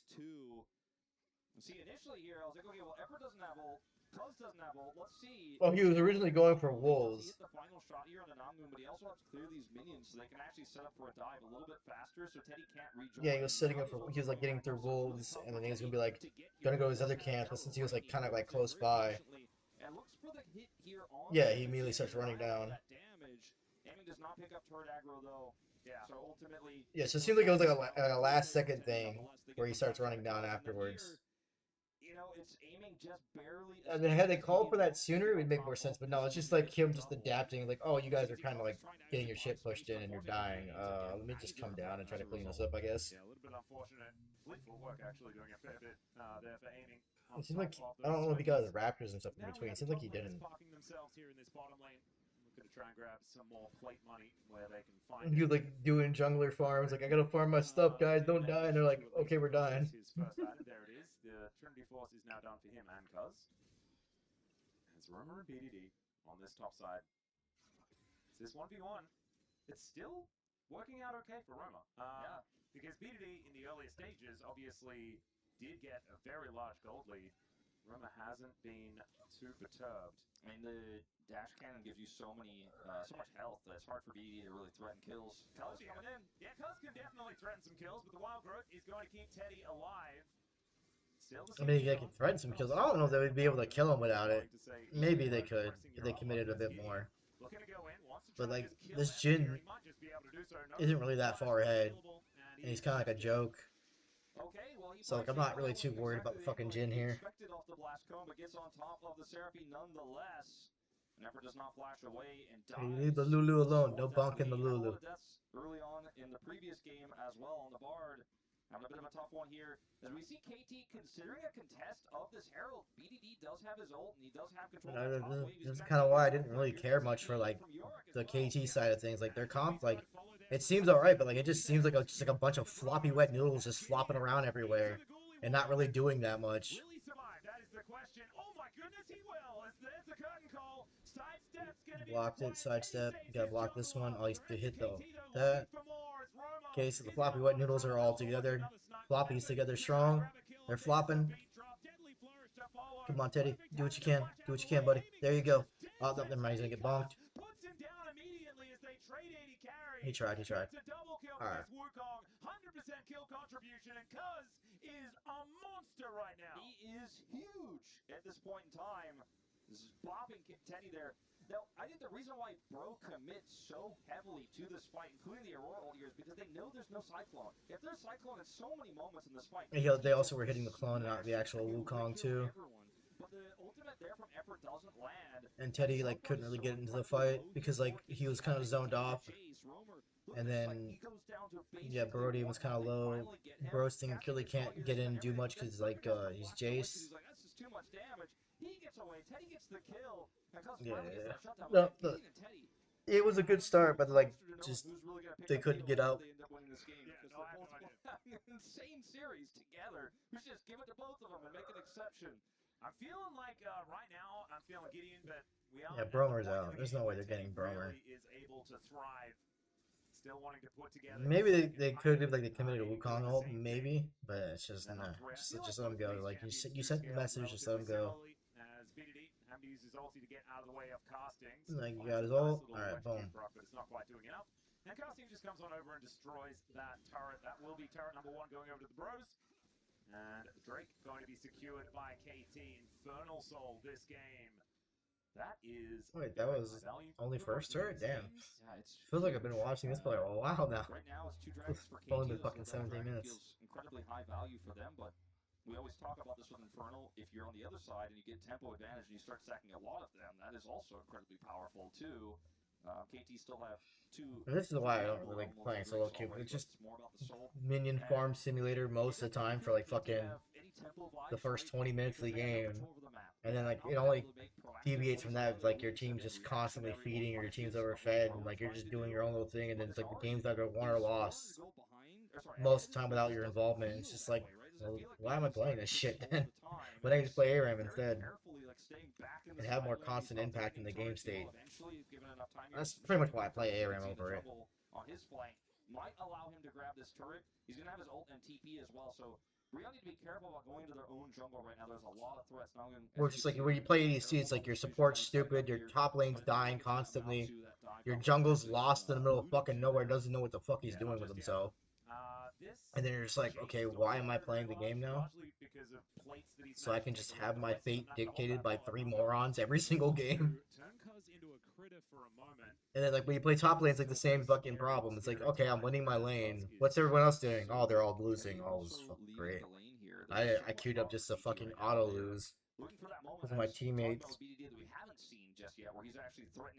See, initially here, I was like, okay, well, Effort doesn't have ult. Cuz doesn't have ult. Let's see. Oh, he was originally going for He wolves. hit the final shot here on the Namgun, but he also has to clear these minions so they can actually set up for a dive a little bit faster, so Teddy can't rejoin. Yeah, he was setting up for. He was like getting through wolves, and then he was gonna be like gonna go to his other camp, but since he was like kind of like close by. And looks for the hit here on Yeah, he immediately starts running down. that damage. Aiming does not pick up turret aggro though. Yeah. So ultimately, Yeah, so it seems like it was like a last second thing where he starts running down afterwards. you know, it's aiming just barely. And then had they called for that sooner, it would make more sense. But no, it's just like him just adapting. Like, oh, you guys are kind of like getting your shit pushed in and you're dying. Let me just come down and try to clean this up, I guess. Yeah, a little bit unfortunate. Fleet footwork actually doing a fair bit there for aiming. It seems like I don't know if he got his raptors and stuff in between. It seems like he didn't. Parking themselves here in this bottom lane. Looking to try and grab some more plate money where they can find He was like doing jungler farms. Like, I gotta farm my stuff, guys. Don't die. And they're like, okay, we're dying. His first item. There it is. The Trinity Force is now done for him and Cuz. As Roma and BDD on this top side. It's this 1v1. It's still working out okay for Roma. Yeah. Because BDD in the earlier stages obviously did get a very large gold lead. Roma hasn't been too perturbed. I mean, the dash cannon gives you so much health that it's hard for BD to really threaten kills. Cuz coming in. Yeah, Cuz can definitely threaten some kills, but the Wild Growth is going to keep Teddy alive. Still the I mean, same they shot. can threaten some kills. I don't know if they would be able to kill him without it. Maybe they could if they committed a bit more. Looking to go in, wants to But try like and just kill this Effort Jin here. He might just be able to do so. No isn't really that far ahead, available, and he's kind of like a joke. Okay, well, he So, like, I'm punches not really well too with worried about the exactly fucking the angle Jin he here. expected off the blast cone, but gets on top of the Seraphine nonetheless. Never does not flash away and dies. You leave the Lulu alone. No bunk in the Had a lot Lulu. of deaths early on in the previous game as well on the Bard. Having a bit of a tough one here. As we see KT considering a contest of this Herald, BDD does have his ult and he does have control of the top wave. He's That's gonna kind of have why I to didn't go really for it. care Here's much the for like from Yorick as the well. KT side of things. Like their comp, like it seems alright, but like it just seems like just like a bunch of floppy wet noodles just flopping around everywhere and not really doing that much. Will he survive? That is the question. Oh my goodness, he will. As there's the curtain call. Sidestep's gonna be Blocked it, required. sidestep. Teddy You gotta saves block his this jungle one. up. I'll use to hit KT, the though, that. looking for more as Roma Okay, so the is floppy now wet on noodles are trouble. all together. Another snipe. Floppies Effort together is gonna strong. grab a kill. They're There's the flopping. beat drop. Deadly flourish to follow. Come on, Teddy. Perfect Do what you timing can. to Do what you punch out can, the buddy. wall. There you Aiming go. just Oh, no, takes never mind. He's gonna get bonked. Puts him down immediately as they trade 80 carry. He tried. It's a double kill for All right. this Wukong. 100% kill contribution, and Cuz is a monster right now. He is huge at this point in time. This is bopping Teddy there. Now, I think the reason why Bro commits so heavily to this fight, including the Aurora ult here, is because they know there's no Cyclone. If there's Cyclone at so many moments in this fight... They also were hitting the clone and not the actual Wukong, too. But the ultimate there from Effort doesn't land. And Teddy, like, couldn't really get into the fight because, like, he was kind of zoned off. And then, yeah, Brody was kind of low. Brosting really can't get in and do much because, like, he's Jace. That's just too much damage. He gets away. Teddy gets the kill. Yeah. No, it was a good start, but, like, just they couldn't get out. Insane series together. We should just give it to both of them and make an exception. I'm feeling like right now I'm feeling Gideon, but we are. Yeah, Bromer's out. There's no way they're getting Bromer. Really is able to thrive. Still wanting to put together. Maybe they could have, like, they committed a Wukong ult, maybe, but it's just nah. Just let him go. Like you sent the message, just let him go. As BDD having to use his ulti to get out of the way of Casting. Like you got his ult. All right, boom. But it's not quite doing enough. And Casting just comes on over and destroys that turret. That will be turret number 1 going over to the Bros. And Drake going to be secured by KT. Infernal Soul this game. That is... Wait, that was only first turret? Damn. Yeah, it's Feels like I've been watching this for a while now. right now it's 2 dragons for KT. Only been fucking 17 minutes. Feels incredibly high value for them, but we always talk about this with Infernal. If you're on the other side and you get tempo advantage and you start stacking a lot of them, that is also incredibly powerful too. KT still have 2. This is why I don't really like playing solo queue. It's just minion farm simulator most of the time for like fucking the first 20 minutes of the game, and then like it only deviates from that. Like your team's just constantly feeding, or your team's overfed, and like you're just doing your own little thing, and then it's like the game's either won or lost most of the time without your involvement. It's just like, well, why am I playing this shit then? When I can just play ARAM instead and have more constant impact in the game state. That's pretty much why I play ARAM over it. On his flank might allow him to grab this turret. He's gonna have his ult and TP as well, so we all need to be careful about going to their own jungle right now. There's a lot of threats. Now or just like when you play ADC, it's like your support's stupid, your top lane's dying constantly, your jungle's lost in the middle of fucking nowhere, doesn't know what the fuck he's doing with himself. And then you're just like, okay, why am I playing the game now? So I can just have my fate dictated by 3 morons every single game. And then like when you play top lane, it's like the same fucking problem. It's like, okay, I'm winning my lane. What's everyone else doing? Oh, they're all losing. Oh, this is fucking great. I queued up just to fucking auto lose with my teammates.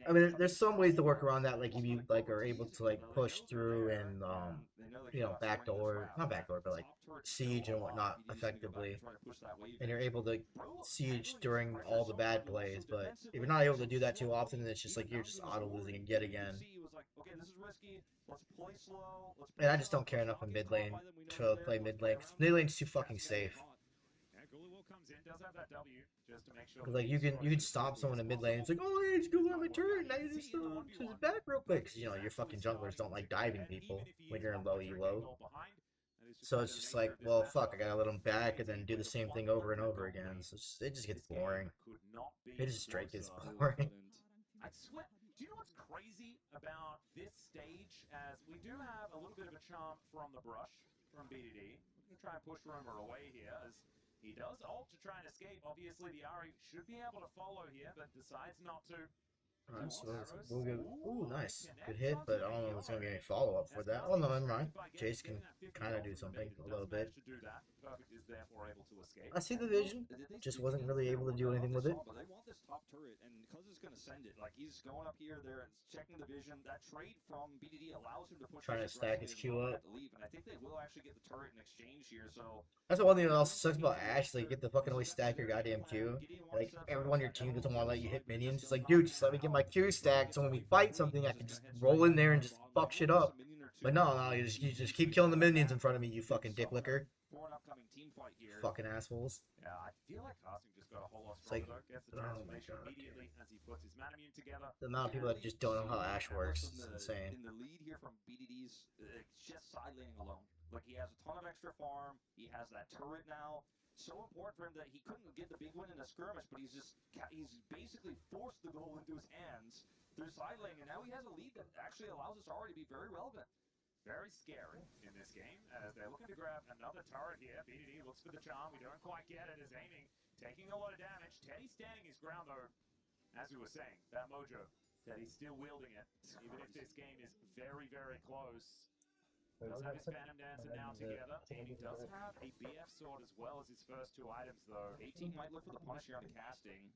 I mean, there's some ways to work around that. Like if you like are able to like push through and you know, not backdoor, but like siege and whatnot effectively, and you're able to siege during all the bad plays. But if you're not able to do that too often, then it's just like you're just auto losing yet again. And I just don't care enough in mid lane to play mid lane, because mid lane's too fucking safe. Like you can stop someone in mid lane. It's like, oh, hey, just go on my turn. Now you just back real quick. Cause, you know, your fucking junglers don't like diving people when you're in low elo. So it's just like, well, fuck, I gotta let them back and then do the same thing over and over again. So it just gets boring. It just straight gets boring. I swear, do you know what's crazy about this stage? As we do have a little bit of a chant from the brush from BDD. We're gonna try and push Romer away here as he does ult to try and escape. Obviously, the Ari should be able to follow here, but decides not to. Alright, so we'll get. Ooh, nice. Good hit, but I don't know if it's going to be any follow up for that. Oh, no, never mind. Jace can kind of do something a little bit. I see the vision, just wasn't really able to do anything with it. But they want this top turret, and Cuz is going to send it. Like, he's going up here, there, and checking the vision. That trade from BDD allows him to push. Trying to stack his Q up. And I think they will actually get the turret in exchange here, so. That's the one thing that also sucks about Ashe. Like, get the fucking always stack your goddamn Q. Like, everyone on your team doesn't want to let you hit minions. It's like, dude, just let me get my Q stacked, so when we fight something, I can just roll in there and just fuck shit up. But no, you just keep killing the minions in front of me, you fucking dick licker. Fucking assholes. Yeah, I feel like Casting just got a whole lot like, stronger. Gets the transformation immediately as he puts his mana immune together. The amount of people that just don't know how Ashe works is insane. In the lead here from BDD's, just side laning alone. Like, he has a ton of extra farm. He has that turret now. So important for him that he couldn't get the big win in a skirmish, but he's basically forced the goal into his hands through side lane, and now he has a lead that actually allows us already to be very relevant. Very scary in this game as they're looking to grab another turret here. BDD looks for the charm. We don't quite get it as aiming, taking a lot of damage. Teddy standing his ground though. As we were saying, that mojo, Teddy's still wielding it, even if this game is very, very close. Does have his Phantom Dancer now together. And he does have a BF sword as well as his first 2 items though. 18 might look for the punish here on the casting.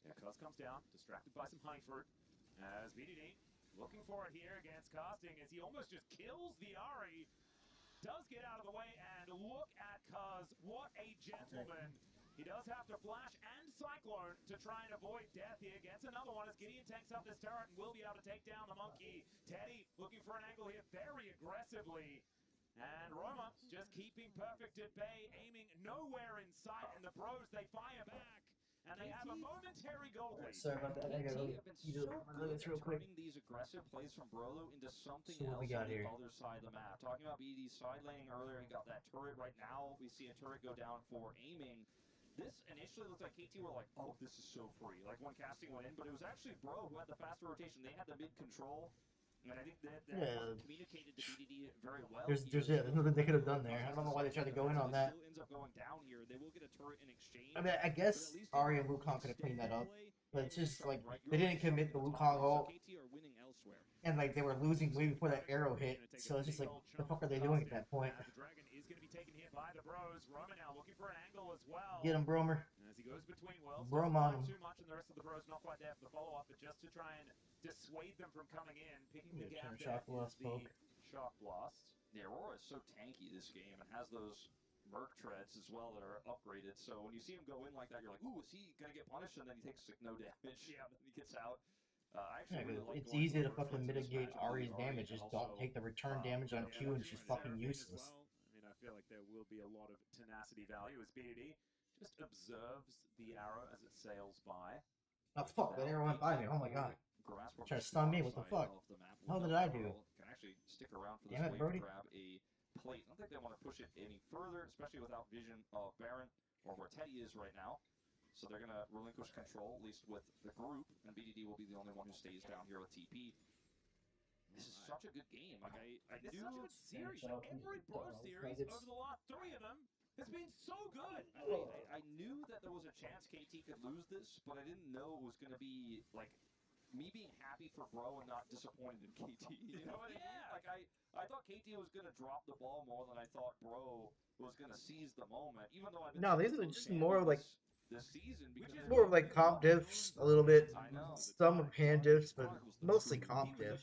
Yeah, Cuz comes down, distracted by some honey fruit. As BDD looking for it here against casting as he almost just kills the Ari. Does get out of the way, and look at Cuz. What a gentleman. He does have to flash and Cyclone to try and avoid death here. Gets another one as Gideon takes up this turret and will be able to take down the monkey. Teddy looking for an angle here very aggressively. And Roma just keeping perfect at bay, aiming nowhere in sight. And the Bros, they fire back. And they have a momentary goal lead. Sorry about that. I gotta KT have been eat so a good this at real quick. turning these aggressive plays from Brolo into something So what else we got on the here? other side of the map. Talking about BD's side laning earlier, he got that turret. Right now, we see a turret go down for aiming. This initially looked like KT were like, oh, this is so free. Like when casting went in, but it was actually Bro who had the faster rotation. They had the mid control. And I think that communicated to BDD very well. There's nothing they could have done there. I don't know why they tried to go in on that. Still ends up going down here. They will get a turret in exchange. I mean, I guess Ari and Wukong could have cleaned that up, but it's just like they didn't commit the Wukong ult, and like they were losing way before that arrow hit. So it's just like, the fuck are they doing at that point? The dragon is going to be taken here by the Bros. Roman now looking for an angle as well. Get him, Bromer. As he goes between worlds, Brom on him. too much, and the rest of the Bros not quite there for the follow-up, but just to try and dissuade them from coming in, picking the Yeah, gap shock there blast is the poke. shock blast. The Aurora is so tanky this game and has those Merc treads as well that are upgraded. So when you see him go in like that, you're like, ooh, is he going to get punished? And then he takes like, no damage. Yeah, and then he gets out. I actually really like It's going easy for to Merc fucking treads in this mitigate matchup. Ari's Ari damage. can Just don't also, take the return damage on Q, and she's fucking useless. Well. I mean, I feel like there will be a lot of tenacity value as BDD just observes the arrow as it sails by. Oh fuck, that arrow went by me. Oh my god. Grasp Trying to stun me, what the fuck? How did I do? Can actually stick around for this Damn it, wave Brody. to grab a plate. I don't think they want to push it any further, especially without vision of Baron or where Teddy is right now. So they're going to relinquish control, at least with the group, and BDD will be the only one who stays down here with TP. This is such a good game. Like I This is knew such a good series. Like every Bro series over the last 3 of them has been so good. I knew that there was a chance KT could lose this, but I didn't know it was going to be like me being happy for Bro and not disappointed in KT. You know what I mean? Like I thought KT was going to drop the ball more than I thought Bro was going to seize the moment. Even though I've been No, these are just more like this season, because it's more of like comp diffs a little bit. I know. Some hand diffs, but mostly comp diff.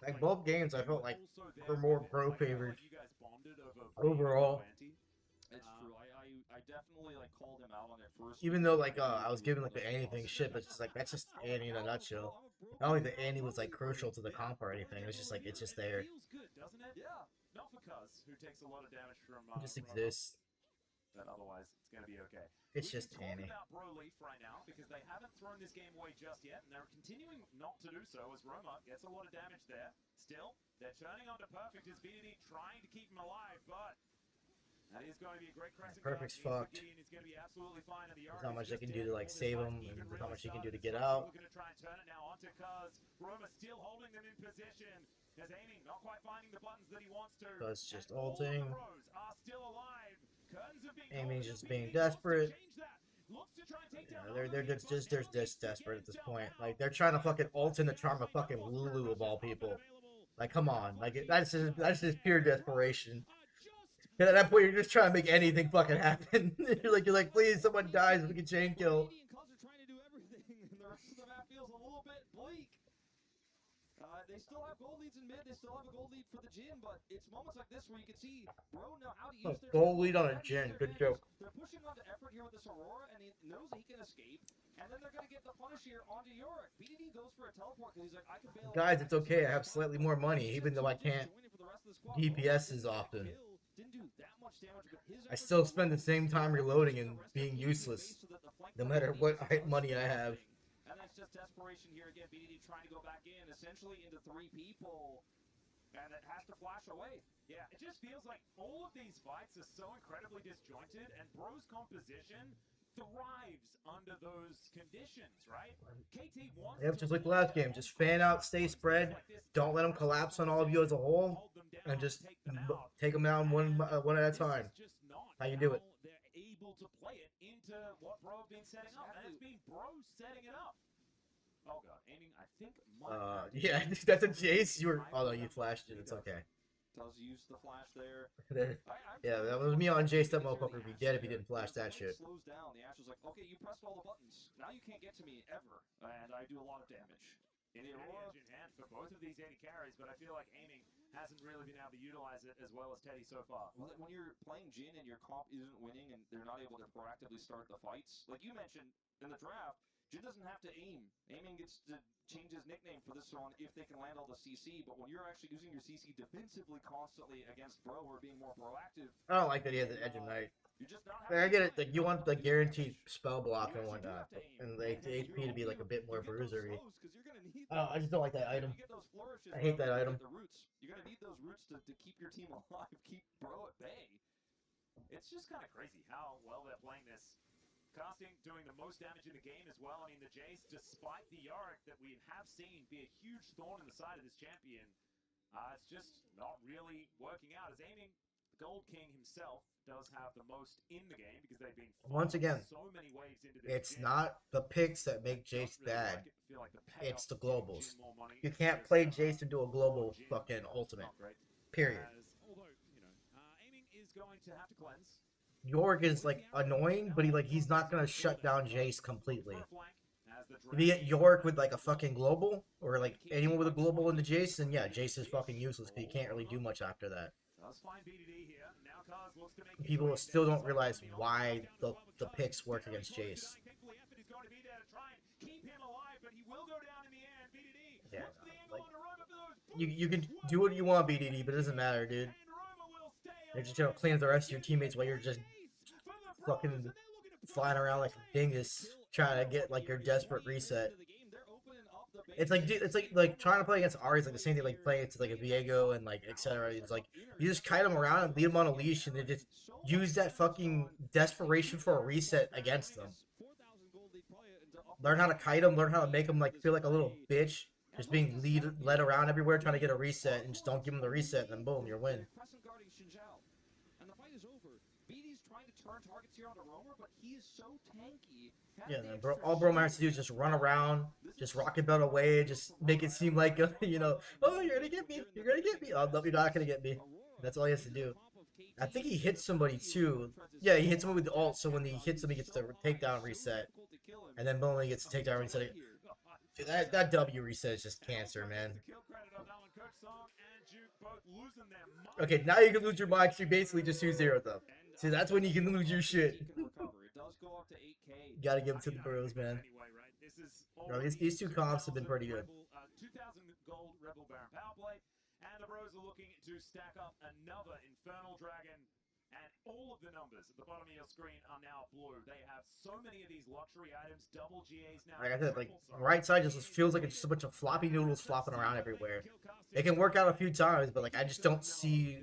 Like both games, I felt like were more Bro favored overall. It's true. I definitely like called him out on it first. Even though like I was giving like the anything shit, but it's just like that's just Annie in a nutshell. I don't think the Annie was like crucial to the comp or anything. It was just like it's just there. Feels good, doesn't it? Yeah. Not for Cuz, who takes a lot of damage from It just from exists. but otherwise it's going to be okay. It's We just can talk Annie. about Bro Leaf right now because they haven't thrown this game away just yet, and they're continuing not to do so as Roma gets a lot of damage there. Still, they're turning onto Perfect as BDD trying to keep him alive, but that is going to be a great crescent. Perfect's cut. fucked. Gideon is going to be absolutely fine, and the There's not Ark much is they can just do to like in. save This him, fight and even there's not really much you can do to started. get out. We're going to try and turn it now onto Cuz. Roma still holding them in position. Is aiming, not quite finding the buttons that he wants to. Cuz just And all of the ulting. Bros are still alive. Curtains have been Amy's closed, just and being BDD wants to desperate. change that. Looks to try and take down Yeah, they're Monkey, just but they're now needs just to get desperate at this himself point. out. Like they're trying to fucking ult in the charm of fucking Lulu of all people. Like come on, like that's just pure desperation. And at that point, you're just trying to make anything fucking happen. you're like, please, someone dies, we can chain kill. BDD and Cuz are trying to do everything, and the rest of the map feels a little bit bleak. They still have gold leads in mid. They still have a gold lead for the Jhin, but it's moments like this where you can see Bro know how to use their Gold lead on a Jhin, good joke. They're pushing onto Effort here with this Aurora, and he knows that he can escape. And then they're going to get the punish here onto Yorick. BDD goes for a teleport because he's like, I can bail. Guys, it's okay. I have slightly more money, even though I can't DPS as often. Didn't do that much damage, but his I still spend the same time reloading and being useless, no matter what money I have. And that's just desperation here again. BDD trying to go back in, essentially into 3 people, and it has to flash away. Yeah, it just feels like all of these fights are so incredibly disjointed, and Bro's composition thrives under those conditions, right? KT wants Yep, to just like the lead last their game. own Just fan fight out, stay on spread. games like this. Don't let them collapse on all of you as a whole, Hold them and down, just take them out. take them down one at a time. This is just not How you do it? they're able to play it into what Bro have been setting up, and it's been Bro setting it up. Oh god, aiming, I think Yeah, that's a Jace. You were, although you flashed it, it's okay. Does use the flash there. Yeah, that was me on Jace. That motherfucker would be dead if he didn't flash that shit. Slows down. The Ash is like, okay, you pressed all the buttons. Now you can't get to me ever, and I do a lot of damage. In the Aurora in hand for both of these 80 carries, but I feel like aiming hasn't really been able to utilize it as well as Teddy so far. Well, when you're playing Jhin and your comp isn't winning and they're not able to proactively start the fights, like you mentioned in the draft, Jhin doesn't have to aim. Aiming gets to change his nickname for this one if they can land all the CC, but when you're actually using your CC defensively constantly against Bro or being more proactive... I don't like that he has an Edge of Night. You're just not Like, I get it. Like, you want the guaranteed spell block and whatnot, and like the HP to be like a bit more bruisery. I just don't like that item. I hate that item. You're gonna need those roots to keep your team alive, keep Bro at bay. It's just kind of crazy how well they're playing this. Casting doing the most damage in the game as well. I mean, the Jace, despite the Yorick that we have seen be a huge thorn in the side of this champion, it's just not really working out. As aiming, the Gold King himself does have the most in the game because they've been once again, so many waves into this it's game. not the picks that make Jace Really bad. like It's the globals. money. You can't play Jace into a global fucking ultimate. Period. Although, aiming is going to have to cleanse. Yorick is like annoying, but he's not gonna shut down Jace completely. If you get Yorick with like a fucking global, or like anyone with a global in the Jace, then yeah, Jace is fucking useless because he can't really do much after that. People still don't realize why the picks work against Jace. Yeah, like, you can do what you want, BDD, but it doesn't matter, dude. They're just gonna clean up the rest of your teammates while you're just fucking flying around like a dingus trying to get like your desperate reset. It's like, dude, it's like trying to play against Ari is like the same thing like playing against like a Viego and like etc. It's like you just kite them around and lead them on a leash and then just use that fucking desperation for a reset against them. Learn how to kite them, learn how to make them like feel like a little bitch, just being led around everywhere trying to get a reset, and just don't give them the reset, and then boom, you're win. And the fight is over. BD's trying to turn targets here onto Roamer, but he is so tanky. Yeah, man, bro. All Bro has to do is just run around, just rocket belt away, just make it seem like you know, oh, you're gonna get me, you're gonna get me. Oh no, you're not gonna get me. That's all he has to do. I think he hits somebody too. Yeah, he hits someone with the ult, so when he hits him, he gets the takedown reset, and then boom, he gets the takedown reset. Dude, that W reset is just cancer, man. Okay, now you can lose your mind 'cause you basically just 2-0 them. See, that's when you can lose your shit. You gotta give it to the Bros, man. No, these two comps have been pretty good. 2,000 gold Rebel Baron power play, and the Bros are looking to stack up another Infernal Dragon. And all of the numbers at the bottom of your screen are now blue. They have so many of these luxury items, double GAs now. Like I said, like right side just feels like it's just a bunch of floppy noodles flopping around everywhere. It can work out a few times, but like I just don't see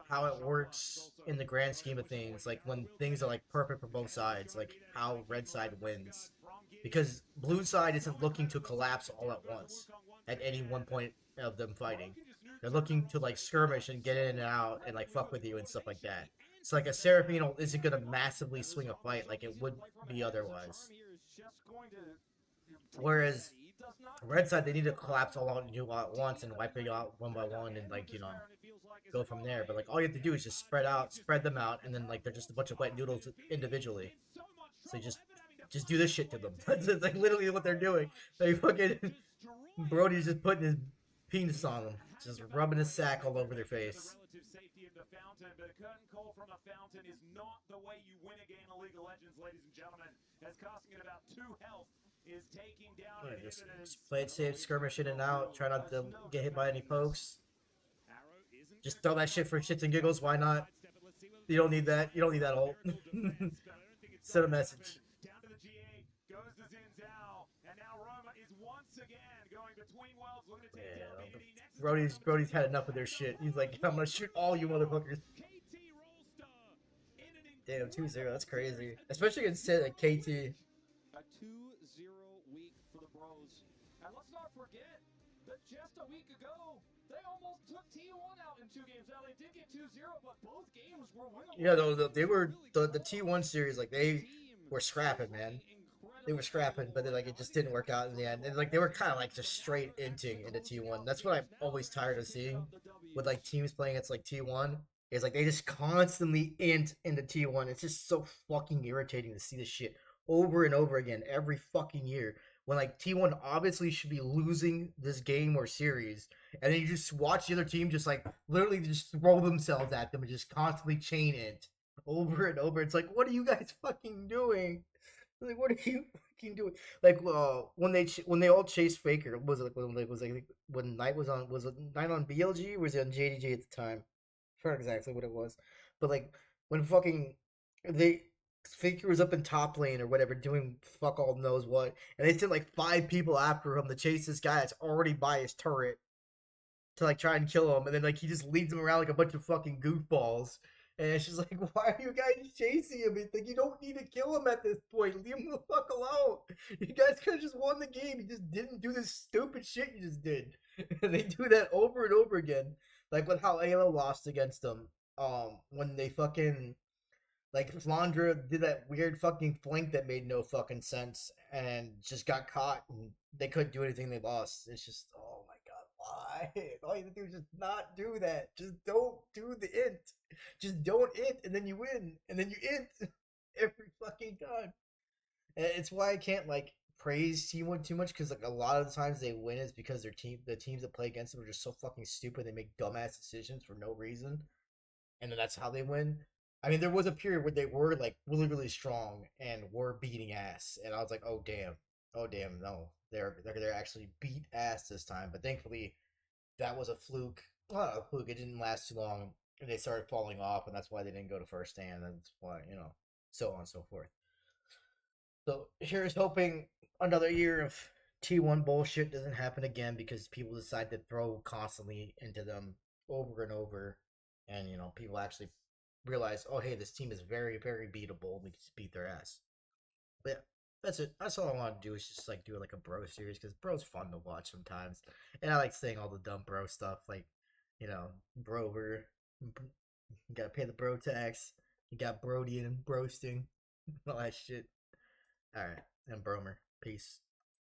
how it works in the grand scheme of things. Like when things are like perfect for both sides, like how red side wins, because blue side isn't looking to collapse all at once at any one point of them fighting. They're looking to like skirmish and get in and out and like fuck with you and stuff like that. It's like a Seraphino isn't going to massively swing a fight like it would be otherwise. Whereas red side, they need to collapse all out and do all at once and wipe it out one by one and like, you know, go from there. But like all you have to do is just spread them out, and then like they're just a bunch of wet noodles individually. So you just do this shit to them. That's like literally what they're doing. They fucking Brody's just putting his penis on them, just rubbing his sack all over their face. But a curtain call from a fountain is not the way you win a game of League of Legends, ladies and gentlemen. As casting at about 2 health is taking down Just play it safe, skirmish in and out, try not to get hit by any pokes. Just throw that shit for shits and giggles, why not? You don't need that. You don't need that ult. Send a message. Down to the GA goes the Zinzao, and now Roma is once again going between worlds, looking to take down BDD. Brody's had enough of their shit. He's like, I'm gonna shoot all you motherfuckers. Damn, 2-0. That's crazy. Especially against like KT. A 2-0 week for the Bros. And let's not forget that just a week ago, they almost took T1 out in 2 games. Now, they did get 2-0, but both games were winnable. Yeah, they were the T1 series. Like they were scrapping, man. They were scrapping, but then like it just didn't work out in the end. And like they were kind of like just straight inting into T1. That's what I'm always tired of seeing with like teams playing against like T1. Is like they just constantly int into T1. It's just so fucking irritating to see this shit over and over again every fucking year. When like T1 obviously should be losing this game or series, and then you just watch the other team just like literally just throw themselves at them and just constantly chain it over and over. It's like, what are you guys fucking doing? Like, what are you fucking doing? Like, when they all chased Faker, was it like when Knight was it Knight on BLG or was it on JDG at the time? I forgot exactly what it was, but like when fucking they Faker was up in top lane or whatever doing fuck all knows what, and they sent like 5 people after him to chase this guy that's already by his turret to like try and kill him, and then like he just leads him around like a bunch of fucking goofballs. And it's just like, why are you guys chasing him? It's like you don't need to kill him at this point. Leave him the fuck alone. You guys could have just won the game. You just didn't do this stupid shit you just did. And they do that over and over again. Like with how ALO lost against them. When they fucking like Flandra did that weird fucking flank that made no fucking sense and just got caught and they couldn't do anything. They lost. It's just, oh my god, why? All you have to do is just not do that. Just don't do the int. Just don't int and then you win and then you int every fucking time. And it's why I can't like praise T1 too much because like a lot of the times they win is because the teams that play against them are just so fucking stupid. They make dumbass decisions for no reason, and then that's how they win. I mean, there was a period where they were like really, really strong and were beating ass, and I was like, oh damn, no, they're actually beat ass this time. But thankfully, that was a fluke. Well, not a fluke. It didn't last too long, and they started falling off, and that's why they didn't go to first stand. That's why so on and so forth. So here's hoping another year of T1 bullshit doesn't happen again because people decide to throw constantly into them over and over, and people actually realize, oh hey, this team is very, very beatable. We can just beat their ass. But yeah, that's it. That's all I want to do is just like do like a bro series because bro's fun to watch sometimes, and I like saying all the dumb bro stuff like, brover. You gotta pay the bro tax. You got Brody and broasting, all that shit. All right, and Bromer. Peace.